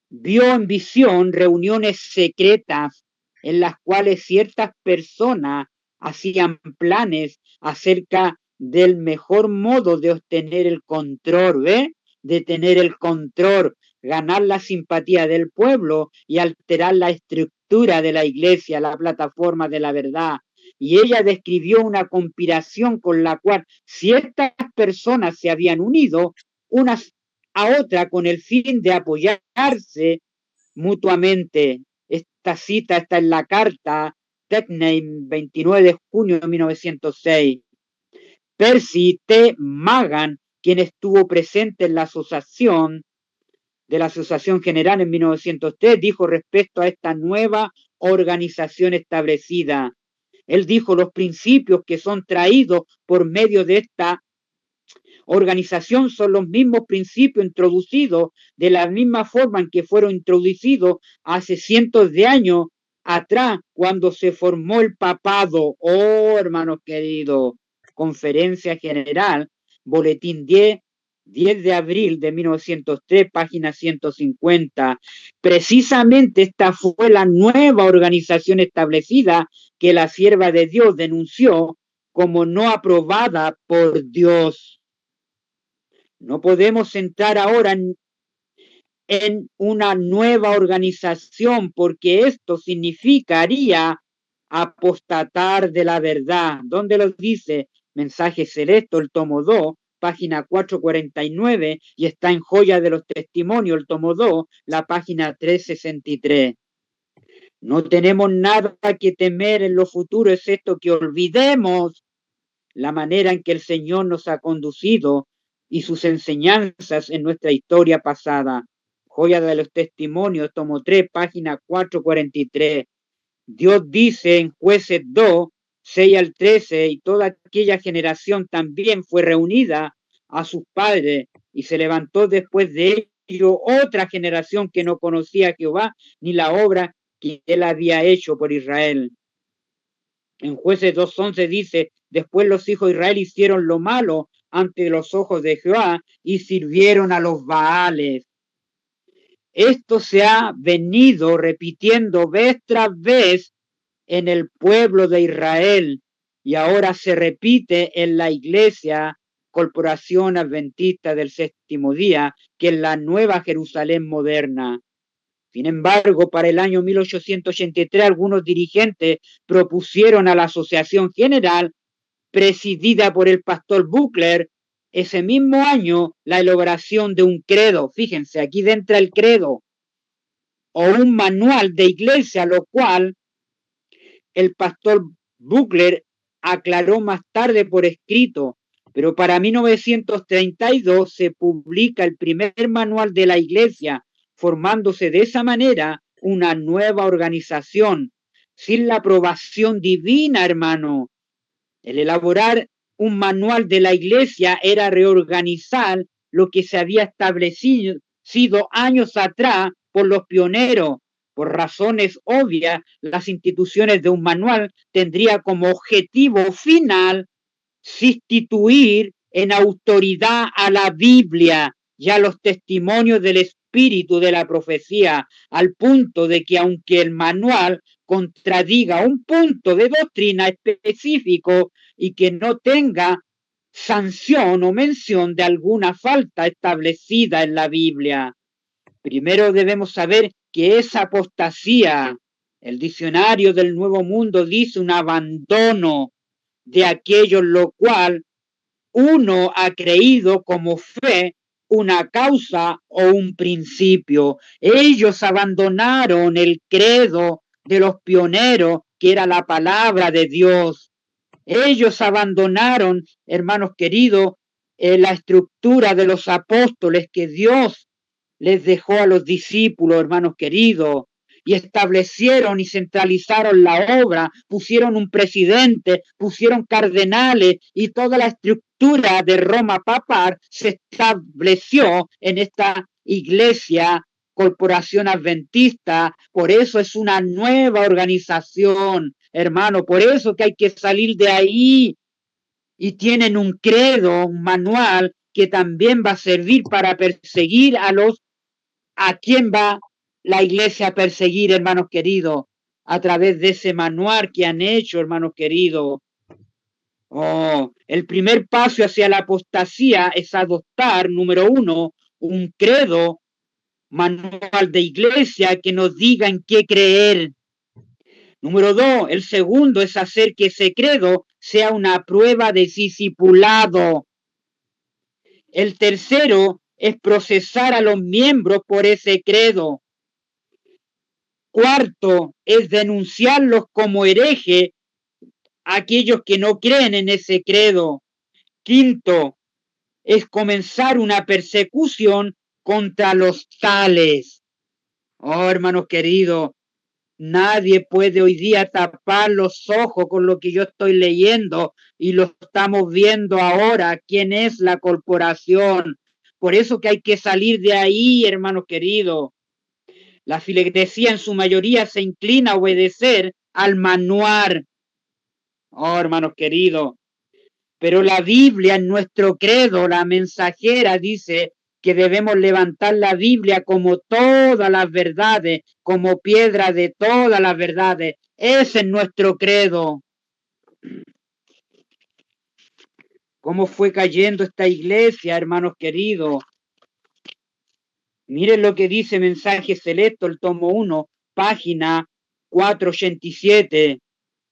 Vio en visión reuniones secretas en las cuales ciertas personas hacían planes acerca del mejor modo de obtener el control, ¿ve? De tener el control, ganar la simpatía del pueblo y alterar la estructura de la iglesia, la plataforma de la verdad. Y ella describió una conspiración con la cual ciertas personas se habían unido, unas a otra con el fin de apoyarse mutuamente. Esta cita está en la carta Techname 29 de junio de 1906. Percy T. Magan, quien estuvo presente en la asociación de la Asociación General en 1903, dijo respecto a esta nueva organización establecida. Él dijo los principios que son traídos por medio de esta organización son los mismos principios introducidos de la misma forma en que fueron introducidos hace cientos de años atrás cuando se formó el papado. Oh, hermanos queridos, Conferencia General, Boletín 10 de abril de 1903, página 150. Precisamente esta fue la nueva organización establecida que la sierva de Dios denunció como no aprobada por Dios. No podemos entrar ahora en una nueva organización porque esto significaría apostatar de la verdad. ¿Dónde lo dice? Mensaje Celeste, el tomo 2, página 449, y está en Joya de los Testimonios, el tomo 2, la página 363. No tenemos nada que temer en lo futuro, excepto que olvidemos la manera en que el Señor nos ha conducido y sus enseñanzas en nuestra historia pasada. Joya de los Testimonios, tomo 3, página 443. Dios dice en Jueces 2, 6 al 13, y toda aquella generación también fue reunida a sus padres, y se levantó después de ello otra generación que no conocía a Jehová ni la obra que él había hecho por Israel. En Jueces 2:11 dice, después los hijos de Israel hicieron lo malo ante los ojos de Jehová y sirvieron a los Baales. Esto se ha venido repitiendo vez tras vez en el pueblo de Israel, y ahora se repite en la Iglesia Corporación Adventista del Séptimo Día, que es la Nueva Jerusalén moderna. Sin embargo, para el año 1883, algunos dirigentes propusieron a la Asociación General, presidida por el pastor Buckler, ese mismo año, la elaboración de un credo. Fíjense, aquí dentro el credo, o un manual de iglesia, lo cual el pastor Buckler aclaró más tarde por escrito, pero para 1932 se publica el primer manual de la iglesia, formándose de esa manera una nueva organización, sin la aprobación divina, hermano. El elaborar un manual de la iglesia era reorganizar lo que se había establecido años atrás por los pioneros. Por razones obvias, las instituciones de un manual tendría como objetivo final sustituir en autoridad a la Biblia y a los testimonios del espíritu de la profecía, al punto de que aunque el manual contradiga un punto de doctrina específico y que no tenga sanción o mención de alguna falta establecida en la Biblia. Primero debemos saber que esa apostasía, el diccionario del Nuevo Mundo dice un abandono de aquello lo cual uno ha creído como fe, una causa o un principio. Ellos abandonaron el credo de los pioneros, que era la palabra de Dios. Ellos abandonaron, hermanos queridos, la estructura de los apóstoles que Dios les dejó a los discípulos, hermanos queridos, y establecieron y centralizaron la obra, pusieron un presidente, pusieron cardenales, y toda la estructura de Roma papal se estableció en esta iglesia, Corporación Adventista. Por eso es una nueva organización, hermano, por eso que hay que salir de ahí. Y tienen un credo, un manual que también va a servir para perseguir a quién va la iglesia a perseguir, hermanos queridos, a través de ese manual que han hecho, hermanos queridos. El primer paso hacia la apostasía es adoptar, número 1, un credo, manual de iglesia que nos diga en qué creer. Número 2, el segundo es hacer que ese credo sea una prueba de discipulado. El tercero es procesar a los miembros por ese credo. Cuarto, es denunciarlos como herejes a aquellos que no creen en ese credo. Quinto, es comenzar una persecución contra los tales. Hermanos queridos, nadie puede hoy día tapar los ojos con lo que yo estoy leyendo y lo estamos viendo ahora, quién es la corporación. Por eso que hay que salir de ahí, hermanos queridos. La filigresía en su mayoría se inclina a obedecer al manual. Hermanos queridos, pero la Biblia en nuestro credo, la mensajera, dice que debemos levantar la Biblia como todas las verdades, como piedra de todas las verdades. Ese es nuestro credo. ¿Cómo fue cayendo esta iglesia, hermanos queridos? Miren lo que dice Mensaje Selecto, el tomo 1, página 487.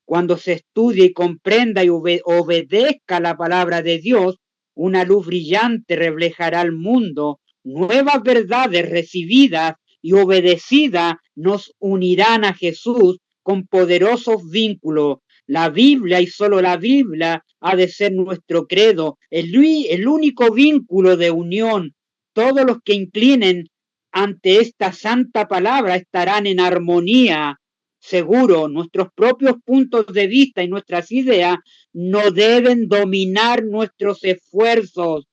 Cuando se estudie y comprenda y obedezca la palabra de Dios, una luz brillante reflejará al mundo, nuevas verdades recibidas y obedecidas nos unirán a Jesús con poderosos vínculos. La Biblia y solo la Biblia ha de ser nuestro credo, el único vínculo de unión. Todos los que inclinen ante esta santa palabra estarán en armonía. Seguro, nuestros propios puntos de vista y nuestras ideas no deben dominar nuestros esfuerzos.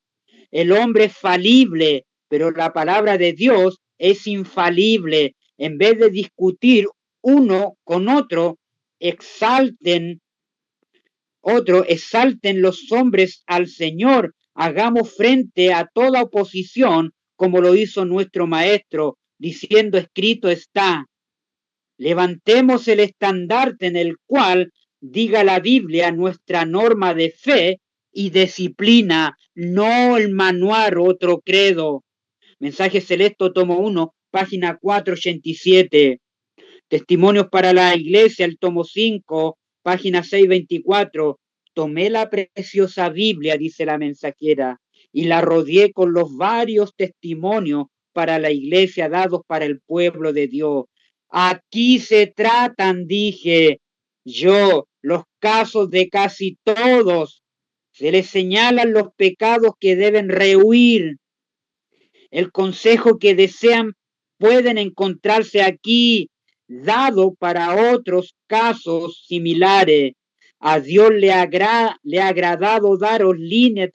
El hombre es falible, pero la palabra de Dios es infalible. En vez de discutir uno con otro, exalten los hombres al Señor. Hagamos frente a toda oposición, como lo hizo nuestro maestro, diciendo: escrito está. Levantemos el estandarte en el cual diga la Biblia nuestra norma de fe y disciplina, no el manual otro credo. Mensaje Celeste, tomo 1, página 487. Testimonios para la Iglesia, el tomo 5, página 624. Tomé la preciosa Biblia, dice la mensajera, y la rodeé con los varios testimonios para la Iglesia dados para el pueblo de Dios. Aquí se tratan, dije yo, los casos de casi todos. Se les señalan los pecados que deben rehuir. El consejo que desean pueden encontrarse aquí, dado para otros casos similares. A Dios le ha agradado daros líneas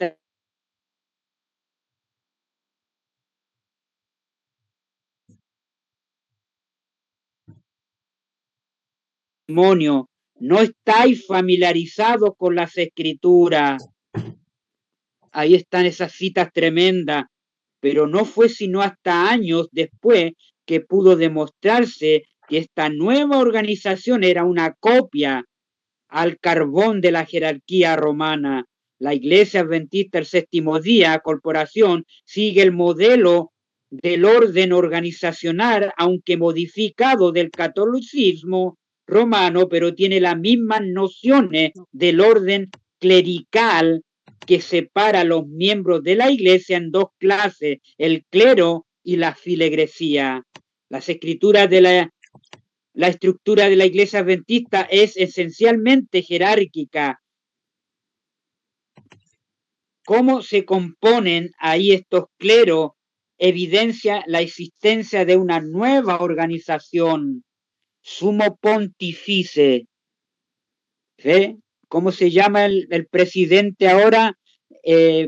testimonio. No estáis familiarizados con las escrituras. Ahí están esas citas tremendas, pero no fue sino hasta años después que pudo demostrarse que esta nueva organización era una copia al carbón de la jerarquía romana. La Iglesia Adventista del Séptimo Día, corporación, sigue el modelo del orden organizacional, aunque modificado del catolicismo romano, pero tiene las mismas nociones del orden clerical que separa a los miembros de la Iglesia en dos clases, el clero y la filigresía. Las escrituras de la estructura de la Iglesia Adventista es esencialmente jerárquica. ¿Cómo se componen ahí estos cleros? Evidencia la existencia de una nueva organización, sumo pontífice. ¿Sí? ¿Cómo se llama el presidente ahora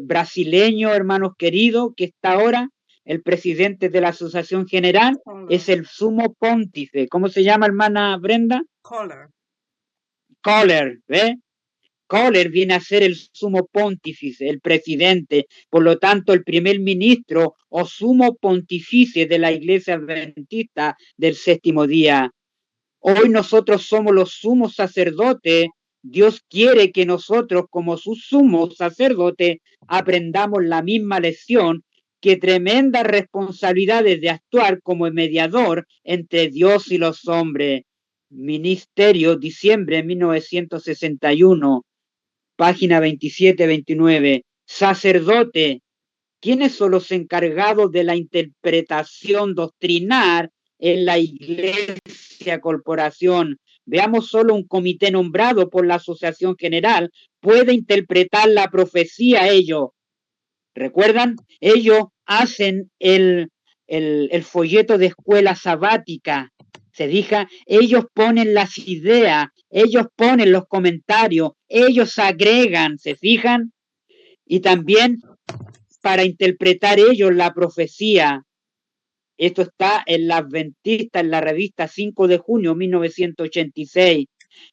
brasileño, hermanos queridos, que está ahora? El presidente de la Asociación General es el sumo pontífice. ¿Cómo se llama, hermana Brenda? Kohler, ¿ves? Kohler viene a ser el sumo pontífice, el presidente, por lo tanto el primer ministro o sumo pontífice de la Iglesia Adventista del Séptimo Día. Hoy nosotros somos los sumos sacerdotes. Dios quiere que nosotros, como sus sumos sacerdotes, aprendamos la misma lección, que tremendas responsabilidades de actuar como mediador entre Dios y los hombres. Ministerio, diciembre de 1961. Página 27-29. Sacerdote. ¿Quiénes son los encargados de la interpretación doctrinal en la Iglesia Corporación? Veamos, solo un comité nombrado por la Asociación General puede interpretar la profecía. Ellos, ¿recuerdan? Ellos hacen el folleto de escuela sabática. Se diga, ellos ponen las ideas, ellos ponen los comentarios, ellos agregan, ¿se fijan? Y también para interpretar ellos la profecía. Esto está en la Adventista, en la revista 5 de junio de 1986.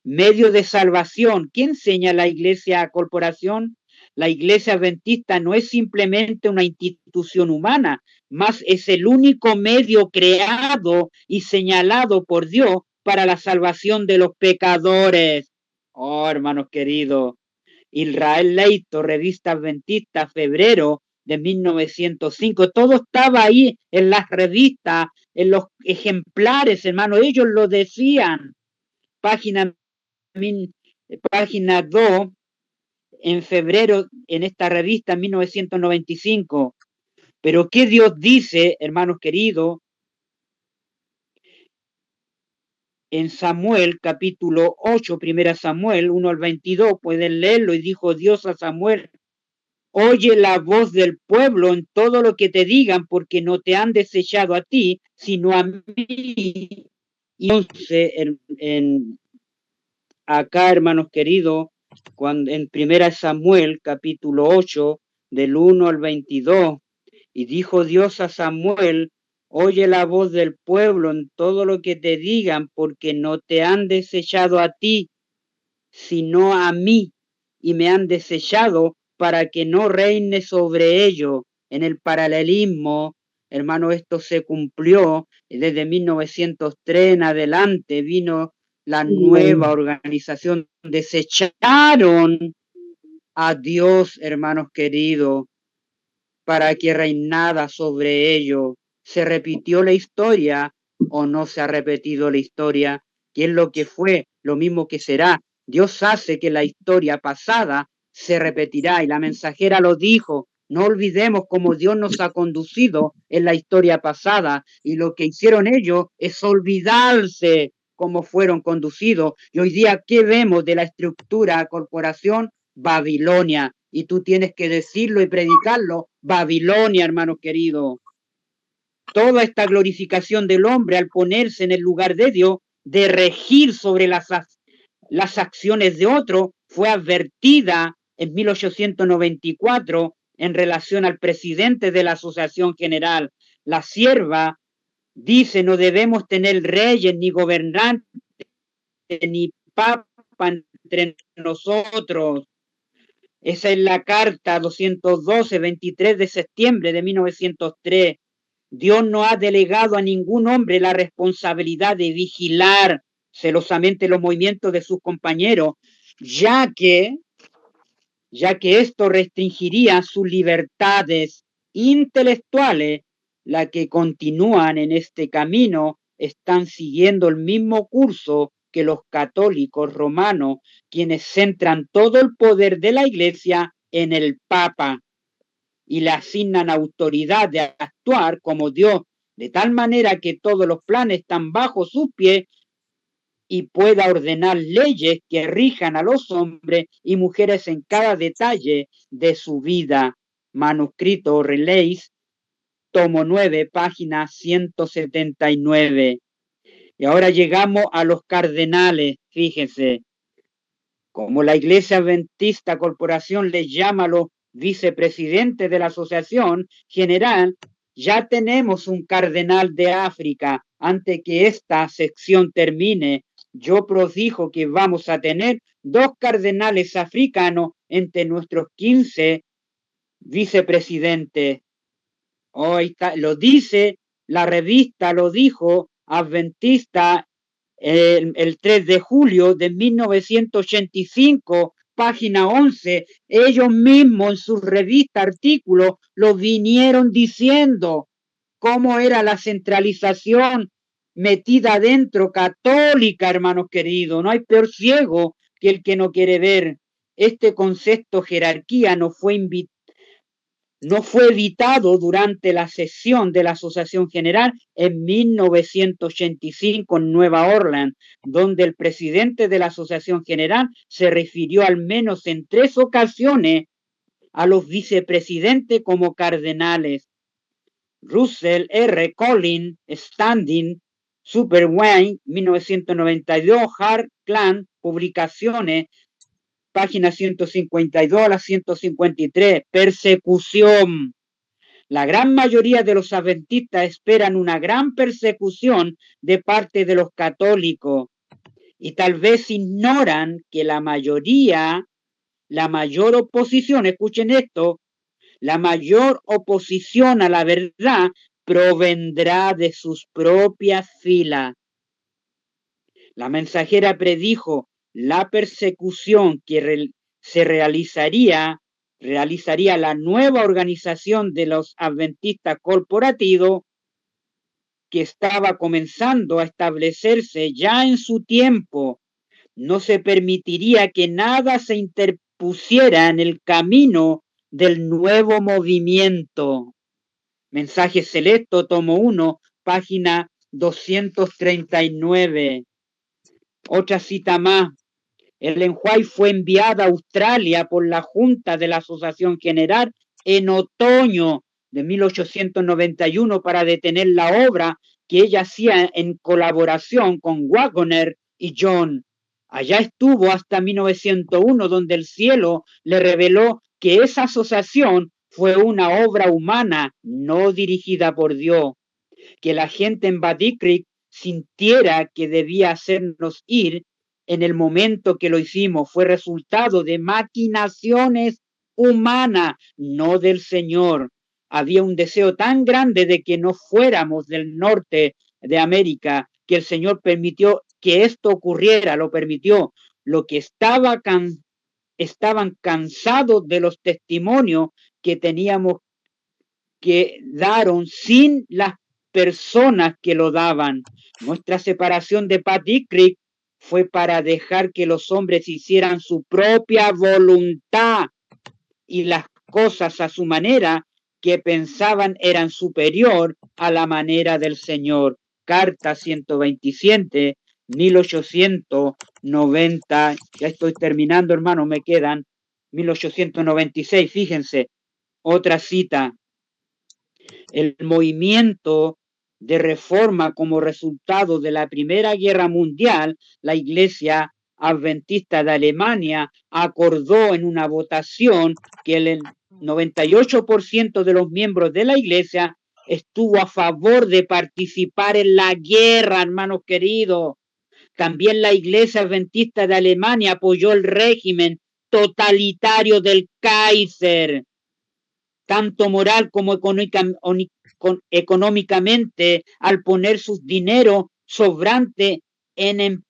Medio de salvación. ¿Quién enseña la Iglesia Corporación? La Iglesia Adventista no es simplemente una institución humana, más es el único medio creado y señalado por Dios para la salvación de los pecadores. Oh, hermanos queridos. Israel Leito, revista Adventista, febrero de 1905. Todo estaba ahí en las revistas, en los ejemplares, hermano. Ellos lo decían. Página 2, en febrero en esta revista en 1995. Pero ¿qué Dios dice, hermanos queridos? En Samuel, capítulo 8, primera Samuel 1 al 22, pueden leerlo, y dijo Dios a Samuel: oye la voz del pueblo en todo lo que te digan, porque no te han desechado a ti, sino a mí. Y entonces, acá, hermanos queridos, cuando en primera Samuel, capítulo 8, del 1 al 22, y dijo Dios a Samuel: oye la voz del pueblo en todo lo que te digan, porque no te han desechado a ti, sino a mí, y me han desechado para que no reine sobre ellos. En el paralelismo, hermano, esto se cumplió desde 1903 en adelante, vino la nueva organización, desecharon a Dios, hermanos queridos, para que reinara sobre ellos. ¿Se repitió la historia o no se ha repetido la historia? ¿Qué es lo que fue? Lo mismo que será. Dios hace que la historia pasada se repetirá, y la mensajera lo dijo. No olvidemos cómo Dios nos ha conducido en la historia pasada, y lo que hicieron ellos es olvidarse cómo fueron conducidos. Y hoy día, ¿qué vemos de la estructura corporación? Babilonia. Y tú tienes que decirlo y predicarlo: Babilonia, hermanos queridos. Toda esta glorificación del hombre al ponerse en el lugar de Dios, de regir sobre las acciones de otro, fue advertida en 1894 en relación al presidente de la Asociación General. La sierva dice: no debemos tener reyes ni gobernantes ni papa entre nosotros. Esa es la carta 212, 23 de septiembre de 1903. Dios no ha delegado a ningún hombre la responsabilidad de vigilar celosamente los movimientos de sus compañeros, ya que esto restringiría sus libertades intelectuales. Las que continúan en este camino están siguiendo el mismo curso que los católicos romanos, quienes centran todo el poder de la Iglesia en el Papa y le asignan autoridad de actuar como Dios, de tal manera que todos los planes están bajo sus pies y pueda ordenar leyes que rijan a los hombres y mujeres en cada detalle de su vida. Manuscrito Relays, tomo 9, página 179. Y ahora llegamos a los cardenales. Fíjense, como la Iglesia Adventista Corporación les llama a los vicepresidentes de la Asociación General, ya tenemos un cardenal de África. Antes que esta sección termine, yo prodijo que vamos a tener 2 cardenales africanos entre nuestros 15 vicepresidentes. Hoy está, lo dice la revista, lo dijo Adventista el 3 de julio de 1985, página 11. Ellos mismos en su revista artículo lo vinieron diciendo cómo era la centralización metida dentro católica, hermanos queridos. No hay peor ciego que el que no quiere ver. Este concepto jerarquía no fue editado durante la sesión de la Asociación General en 1985 en Nueva Orleans, donde el presidente de la Asociación General se refirió al menos en 3 ocasiones a los vicepresidentes como cardenales. Russell R. Collins, Standing, Super Wayne, 1992, Hart Clan, Publicaciones, página 152 a la 153, persecución. La gran mayoría de los adventistas esperan una gran persecución de parte de los católicos, y tal vez ignoran que la mayor oposición, escuchen esto, la mayor oposición a la verdad provendrá de sus propias filas. La mensajera predijo la persecución que se realizaría la nueva organización de los adventistas corporativos, que estaba comenzando a establecerse ya en su tiempo. No se permitiría que nada se pusiera en el camino del nuevo movimiento. Mensaje Selecto, tomo 1, página 239. Otra cita más. Ellen White fue enviada a Australia por la Junta de la Asociación General en otoño de 1891 para detener la obra que ella hacía en colaboración con Waggoner y John. Allá estuvo hasta 1901, donde el cielo le reveló que esa asociación fue una obra humana, no dirigida por Dios. Que la gente en Buddy Creek sintiera que debía hacernos ir en el momento que lo hicimos fue resultado de maquinaciones humanas, no del Señor. Había un deseo tan grande de que no fuéramos del norte de América que el Señor permitió que esto ocurriera, lo permitió. Lo que estaban cansados de los testimonios que teníamos que daron sin las personas que lo daban. Nuestra separación de Buddy Creek fue para dejar que los hombres hicieran su propia voluntad y las cosas a su manera que pensaban eran superior a la manera del Señor. Carta 127, 1890. Ya estoy terminando, hermano, me quedan 1896. Fíjense, otra cita. El movimiento de reforma como resultado de la Primera Guerra Mundial, la Iglesia Adventista de Alemania acordó en una votación que el 98% de los miembros de la Iglesia estuvo a favor de participar en la guerra, hermanos queridos. También la Iglesia Adventista de Alemania apoyó el régimen totalitario del Kaiser, tanto moral como económicamente, al poner sus dinero sobrante en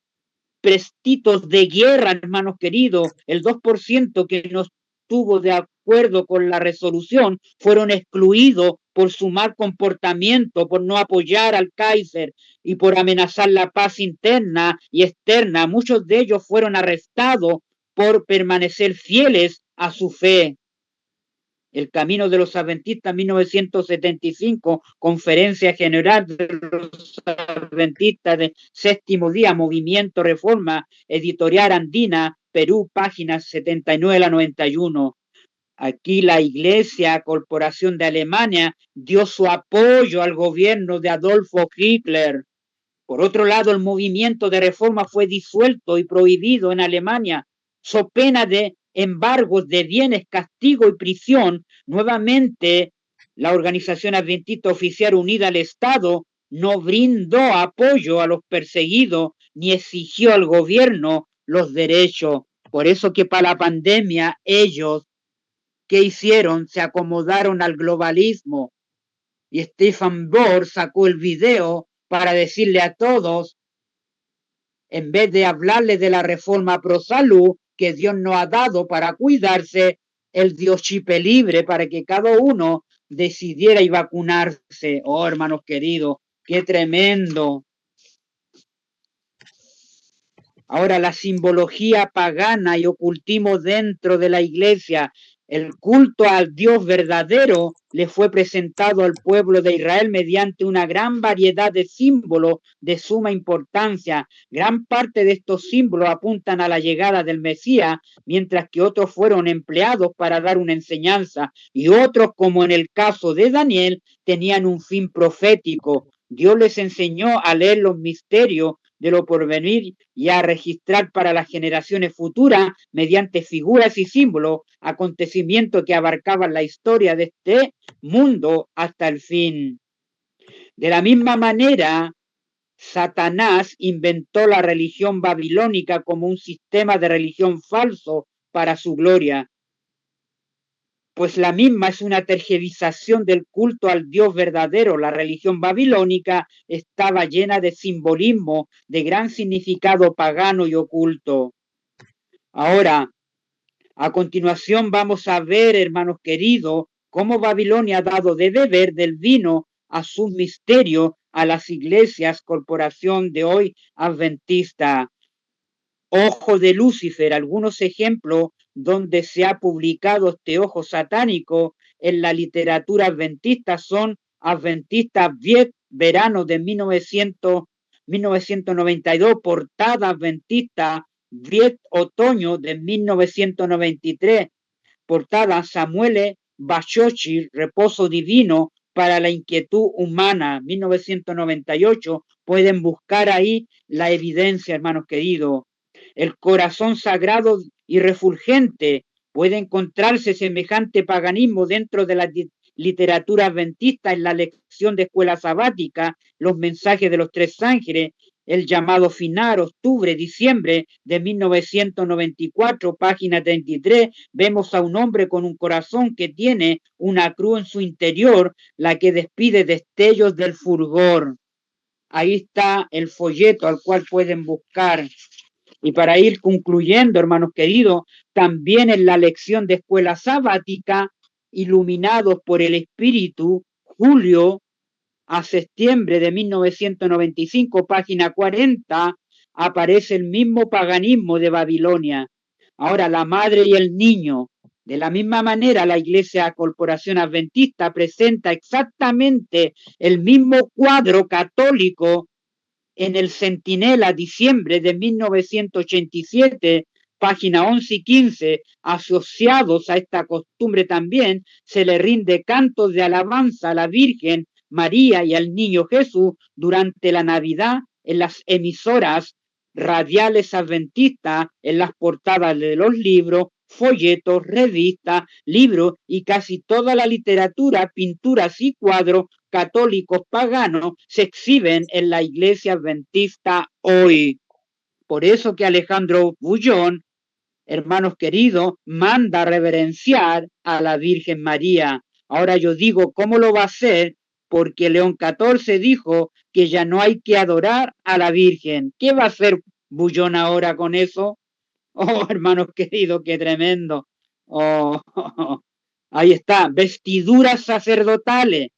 emprestitos de guerra, hermanos queridos. El 2% que no estuvo de acuerdo con la resolución fueron excluidos por su mal comportamiento, por no apoyar al Kaiser y por amenazar la paz interna y externa. Muchos de ellos fueron arrestados por permanecer fieles a su fe. El Camino de los Adventistas, 1975, Conferencia General de los Adventistas de Séptimo Día, Movimiento Reforma, Editorial Andina, Perú, páginas 79 a la 91. Aquí la Iglesia Corporación de Alemania dio su apoyo al gobierno de Adolfo Hitler. Por otro lado, el movimiento de reforma fue disuelto y prohibido en Alemania, so pena de embargos de bienes, castigo y prisión. Nuevamente, la Organización Adventista Oficial Unida al Estado no brindó apoyo a los perseguidos ni exigió al gobierno los derechos. Por eso que para la pandemia ellos, ¿qué hicieron? Se acomodaron al globalismo. Y Stefan Bohr sacó el video para decirle a todos, en vez de hablarle de la reforma pro salud que Dios nos ha dado para cuidarse, Él dio chip libre para que cada uno decidiera y vacunarse. Oh, hermanos queridos, qué tremendo. Ahora la simbología pagana y ocultismo dentro de la iglesia, el culto al Dios verdadero le fue presentado al pueblo de Israel mediante una gran variedad de símbolos de suma importancia. Gran parte de estos símbolos apuntan a la llegada del Mesías, mientras que otros fueron empleados para dar una enseñanza y otros, como en el caso de Daniel, tenían un fin profético. Dios les enseñó a leer los misterios de lo porvenir y a registrar para las generaciones futuras mediante figuras y símbolos acontecimientos que abarcaban la historia de este mundo hasta el fin. De la misma manera, Satanás inventó la religión babilónica como un sistema de religión falso para su gloria, pues la misma es una tergiversación del culto al Dios verdadero. La religión babilónica estaba llena de simbolismo, de gran significado pagano y oculto. Ahora, a continuación vamos a ver, hermanos queridos, cómo Babilonia ha dado de beber del vino a sus misterios a las iglesias, corporación de hoy adventista. Ojo de Lucifer, algunos ejemplos donde se ha publicado este ojo satánico en la literatura adventista son Adventista Viet, verano de 1992, portada Adventista Viet, otoño de 1993, portada Samuel Bashoshi, Reposo Divino para la Inquietud Humana, 1998. Pueden buscar ahí la evidencia, hermanos queridos. El corazón sagrado y refulgente. Puede encontrarse semejante paganismo dentro de la literatura adventista en la lección de escuela sabática, los mensajes de los tres ángeles, el llamado final, octubre, diciembre de 1994, página 33, vemos a un hombre con un corazón que tiene una cruz en su interior, la que despide destellos del fulgor. Ahí está el folleto al cual pueden buscar. Y para ir concluyendo, hermanos queridos, también en la lección de escuela sabática, iluminados por el Espíritu, julio a septiembre de 1995, página 40, aparece el mismo paganismo de Babilonia. Ahora, la madre y el niño. De la misma manera, la Iglesia Corporación Adventista presenta exactamente el mismo cuadro católico en el Centinela, diciembre de 1987, página 11 y 15, asociados a esta costumbre también, se le rinde cantos de alabanza a la Virgen María y al Niño Jesús durante la Navidad en las emisoras radiales adventistas, en las portadas de los libros, folletos, revistas, libros y casi toda la literatura, pinturas y cuadros católicos paganos se exhiben en la iglesia adventista hoy. Por eso que Alejandro Bullón, hermanos queridos, manda reverenciar a la Virgen María. Ahora yo digo, ¿cómo lo va a hacer? Porque León XIV dijo que ya no hay que adorar a la Virgen. ¿Qué va a hacer Bullón ahora con eso? Oh, hermanos queridos, qué tremendo. Oh, ahí está, vestiduras sacerdotales.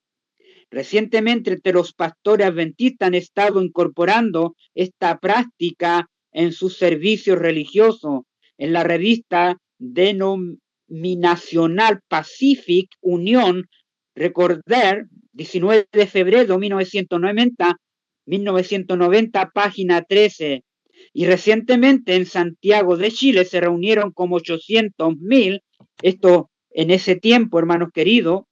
Recientemente, entre los pastores adventistas han estado incorporando esta práctica en sus servicios religiosos. En la revista denominacional Pacific Unión, Recorder, 19 de febrero de 1990, página 13. Y recientemente en Santiago de Chile se reunieron como 800.000, esto en ese tiempo, hermanos queridos,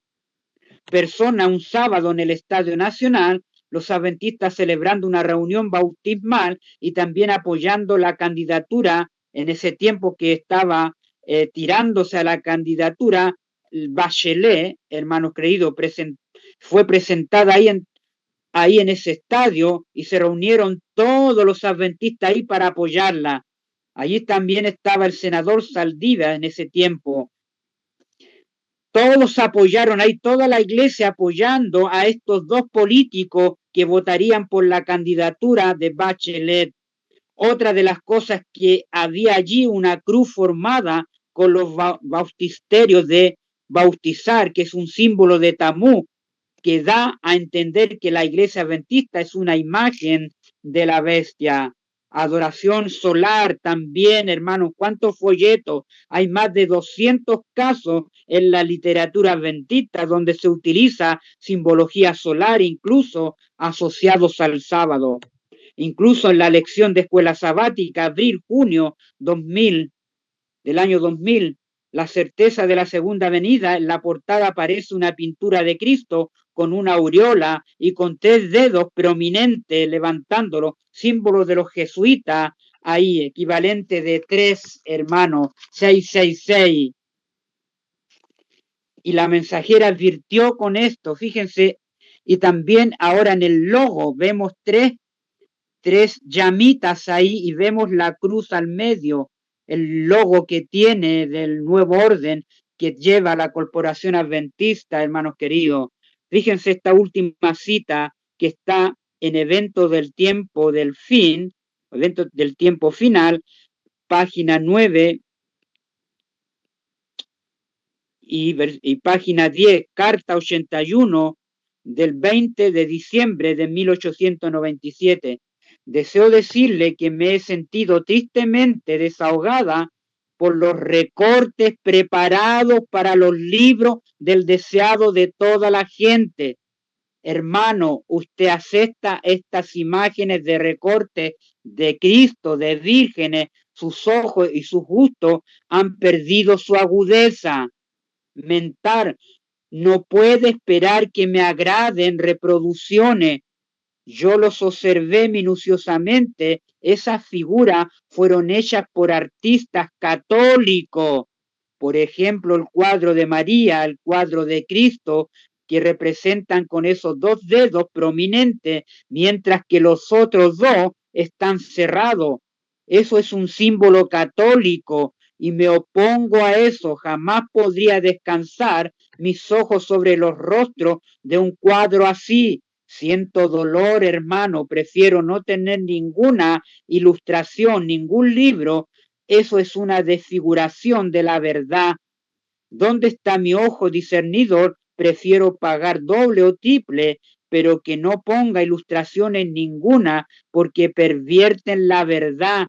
personas un sábado en el Estadio Nacional, los adventistas celebrando una reunión bautismal y también apoyando la candidatura en ese tiempo que estaba tirándose a la candidatura Bachelet, hermanos queridos, fue presentada ahí en ese estadio y se reunieron todos los adventistas ahí para apoyarla. Allí también estaba el senador Saldívar en ese tiempo. Todos apoyaron ahí, toda la iglesia apoyando a estos dos políticos que votarían por la candidatura de Bachelet. Otra de las cosas que había allí una cruz formada con los bautisterios de bautizar, que es un símbolo de Tamú, que da a entender que la iglesia adventista es una imagen de la bestia. Adoración solar también, hermanos, ¿cuántos folletos? Hay más de 200 casos en la literatura adventista donde se utiliza simbología solar, incluso asociados al sábado. Incluso en la lección de escuela sabática, abril-junio 2000, del año 2000, la certeza de la segunda venida, en la portada aparece una pintura de Cristo con una aureola y con 3 dedos prominentes levantándolo, símbolo de los jesuitas, ahí, equivalente de 3 hermanos, 666. Y la mensajera advirtió con esto, fíjense, y también ahora en el logo vemos tres llamitas ahí y vemos la cruz al medio, el logo que tiene del nuevo orden que lleva la corporación adventista, hermanos queridos. Fíjense esta última cita que está en Evento del Tiempo del Fin, Evento del Tiempo Final, página 9 y página 10, carta 81 del 20 de diciembre de 1897. Deseo decirle que me he sentido tristemente desahogada por los recortes preparados para los libros del deseado de toda la gente. Hermano, usted acepta estas imágenes de recorte de Cristo, de vírgenes, sus ojos y sus gustos han perdido su agudeza mental. No puede esperar que me agraden reproducciones. Yo los observé minuciosamente. Esas figuras fueron hechas por artistas católicos. Por ejemplo, el cuadro de María, el cuadro de Cristo, que representan con esos dos dedos prominentes, mientras que los otros dos están cerrados. Eso es un símbolo católico y me opongo a eso. Jamás podría descansar mis ojos sobre los rostros de un cuadro así. Siento dolor, hermano, prefiero no tener ninguna ilustración, ningún libro. Eso es una desfiguración de la verdad. ¿Dónde está mi ojo discernidor? Prefiero pagar doble o triple, pero que no ponga ilustraciones ninguna, porque pervierten la verdad.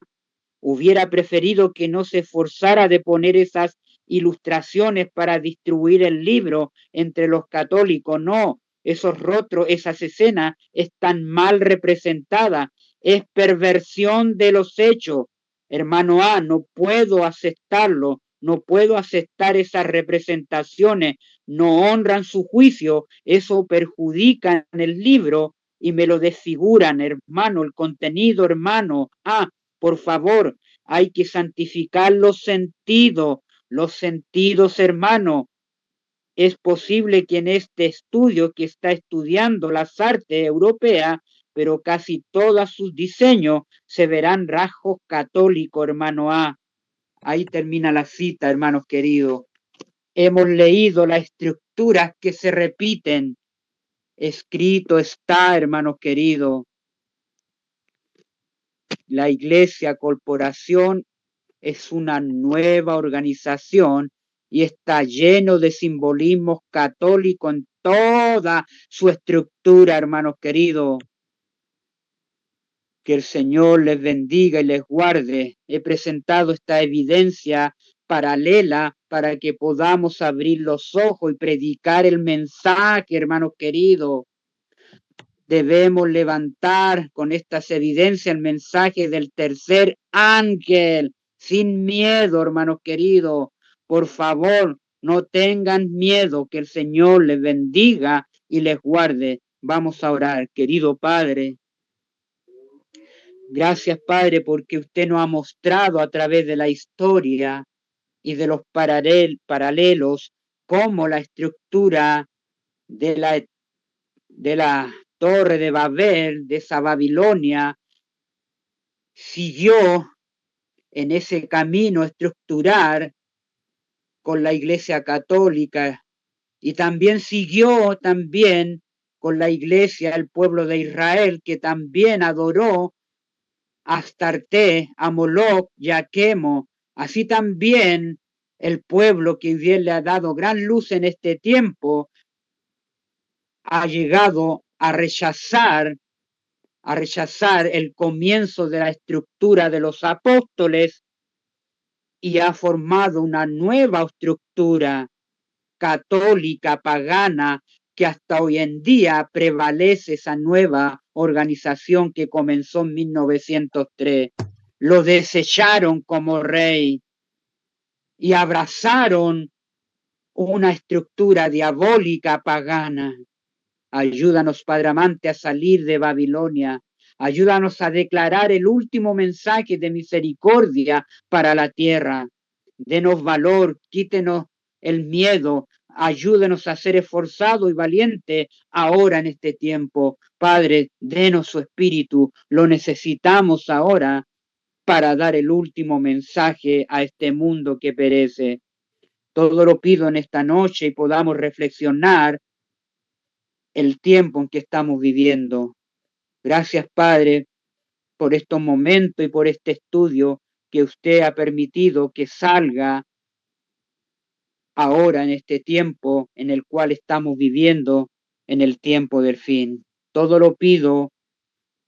Hubiera preferido que no se esforzara de poner esas ilustraciones para distribuir el libro entre los católicos. No, esos rostros, esas escenas están mal representadas. Es perversión de los hechos. Hermano A, no puedo aceptarlo. No puedo aceptar esas representaciones. No honran su juicio. Eso perjudica en el libro y me lo desfiguran, hermano. El contenido, hermano. Por favor, hay que santificar los sentidos, hermano. Es posible que en este estudio que está estudiando las artes europeas, pero casi todos sus diseños se verán rasgos católicos, hermano A. Ahí termina la cita, hermanos queridos. Hemos leído las estructuras que se repiten. Escrito está, hermanos queridos. La iglesia, corporación, es una nueva organización y está lleno de simbolismos católicos en toda su estructura, hermanos queridos. Que el Señor les bendiga y les guarde. He presentado esta evidencia paralela para que podamos abrir los ojos y predicar el mensaje, hermanos queridos. Debemos levantar con estas evidencias el mensaje del tercer ángel, sin miedo, hermanos queridos. Por favor, no tengan miedo, que el Señor les bendiga y les guarde. Vamos a orar, querido Padre. Gracias, Padre, porque usted nos ha mostrado a través de la historia y de los paralelos cómo la estructura de la Torre de Babel, de esa Babilonia, siguió en ese camino estructural con la Iglesia Católica y también siguió con la Iglesia, el pueblo de Israel, que también adoró a Astarte, a Moloch y a Quemo. Así también el pueblo que bien le ha dado gran luz en este tiempo ha llegado a rechazar el comienzo de la estructura de los apóstoles y ha formado una nueva estructura católica, pagana, que hasta hoy en día prevalece esa nueva organización que comenzó en 1903. Lo desecharon como rey y abrazaron una estructura diabólica pagana. Ayúdanos, Padre amante, a salir de Babilonia. Ayúdanos a declarar el último mensaje de misericordia para la tierra. Denos valor, quítenos el miedo. Ayúdenos a ser esforzados y valientes ahora en este tiempo. Padre, denos su espíritu. Lo necesitamos ahora para dar el último mensaje a este mundo que perece. Todo lo pido en esta noche y podamos reflexionar el tiempo en que estamos viviendo. Gracias, Padre, por estos momentos y por este estudio que usted ha permitido que salga ahora en este tiempo en el cual estamos viviendo, en el tiempo del fin. Todo lo pido,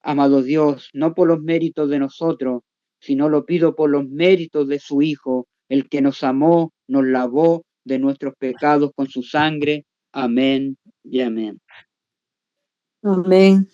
amado Dios, no por los méritos de nosotros, sino lo pido por los méritos de su Hijo, el que nos amó, nos lavó de nuestros pecados con su sangre. Amén y amén. Amén.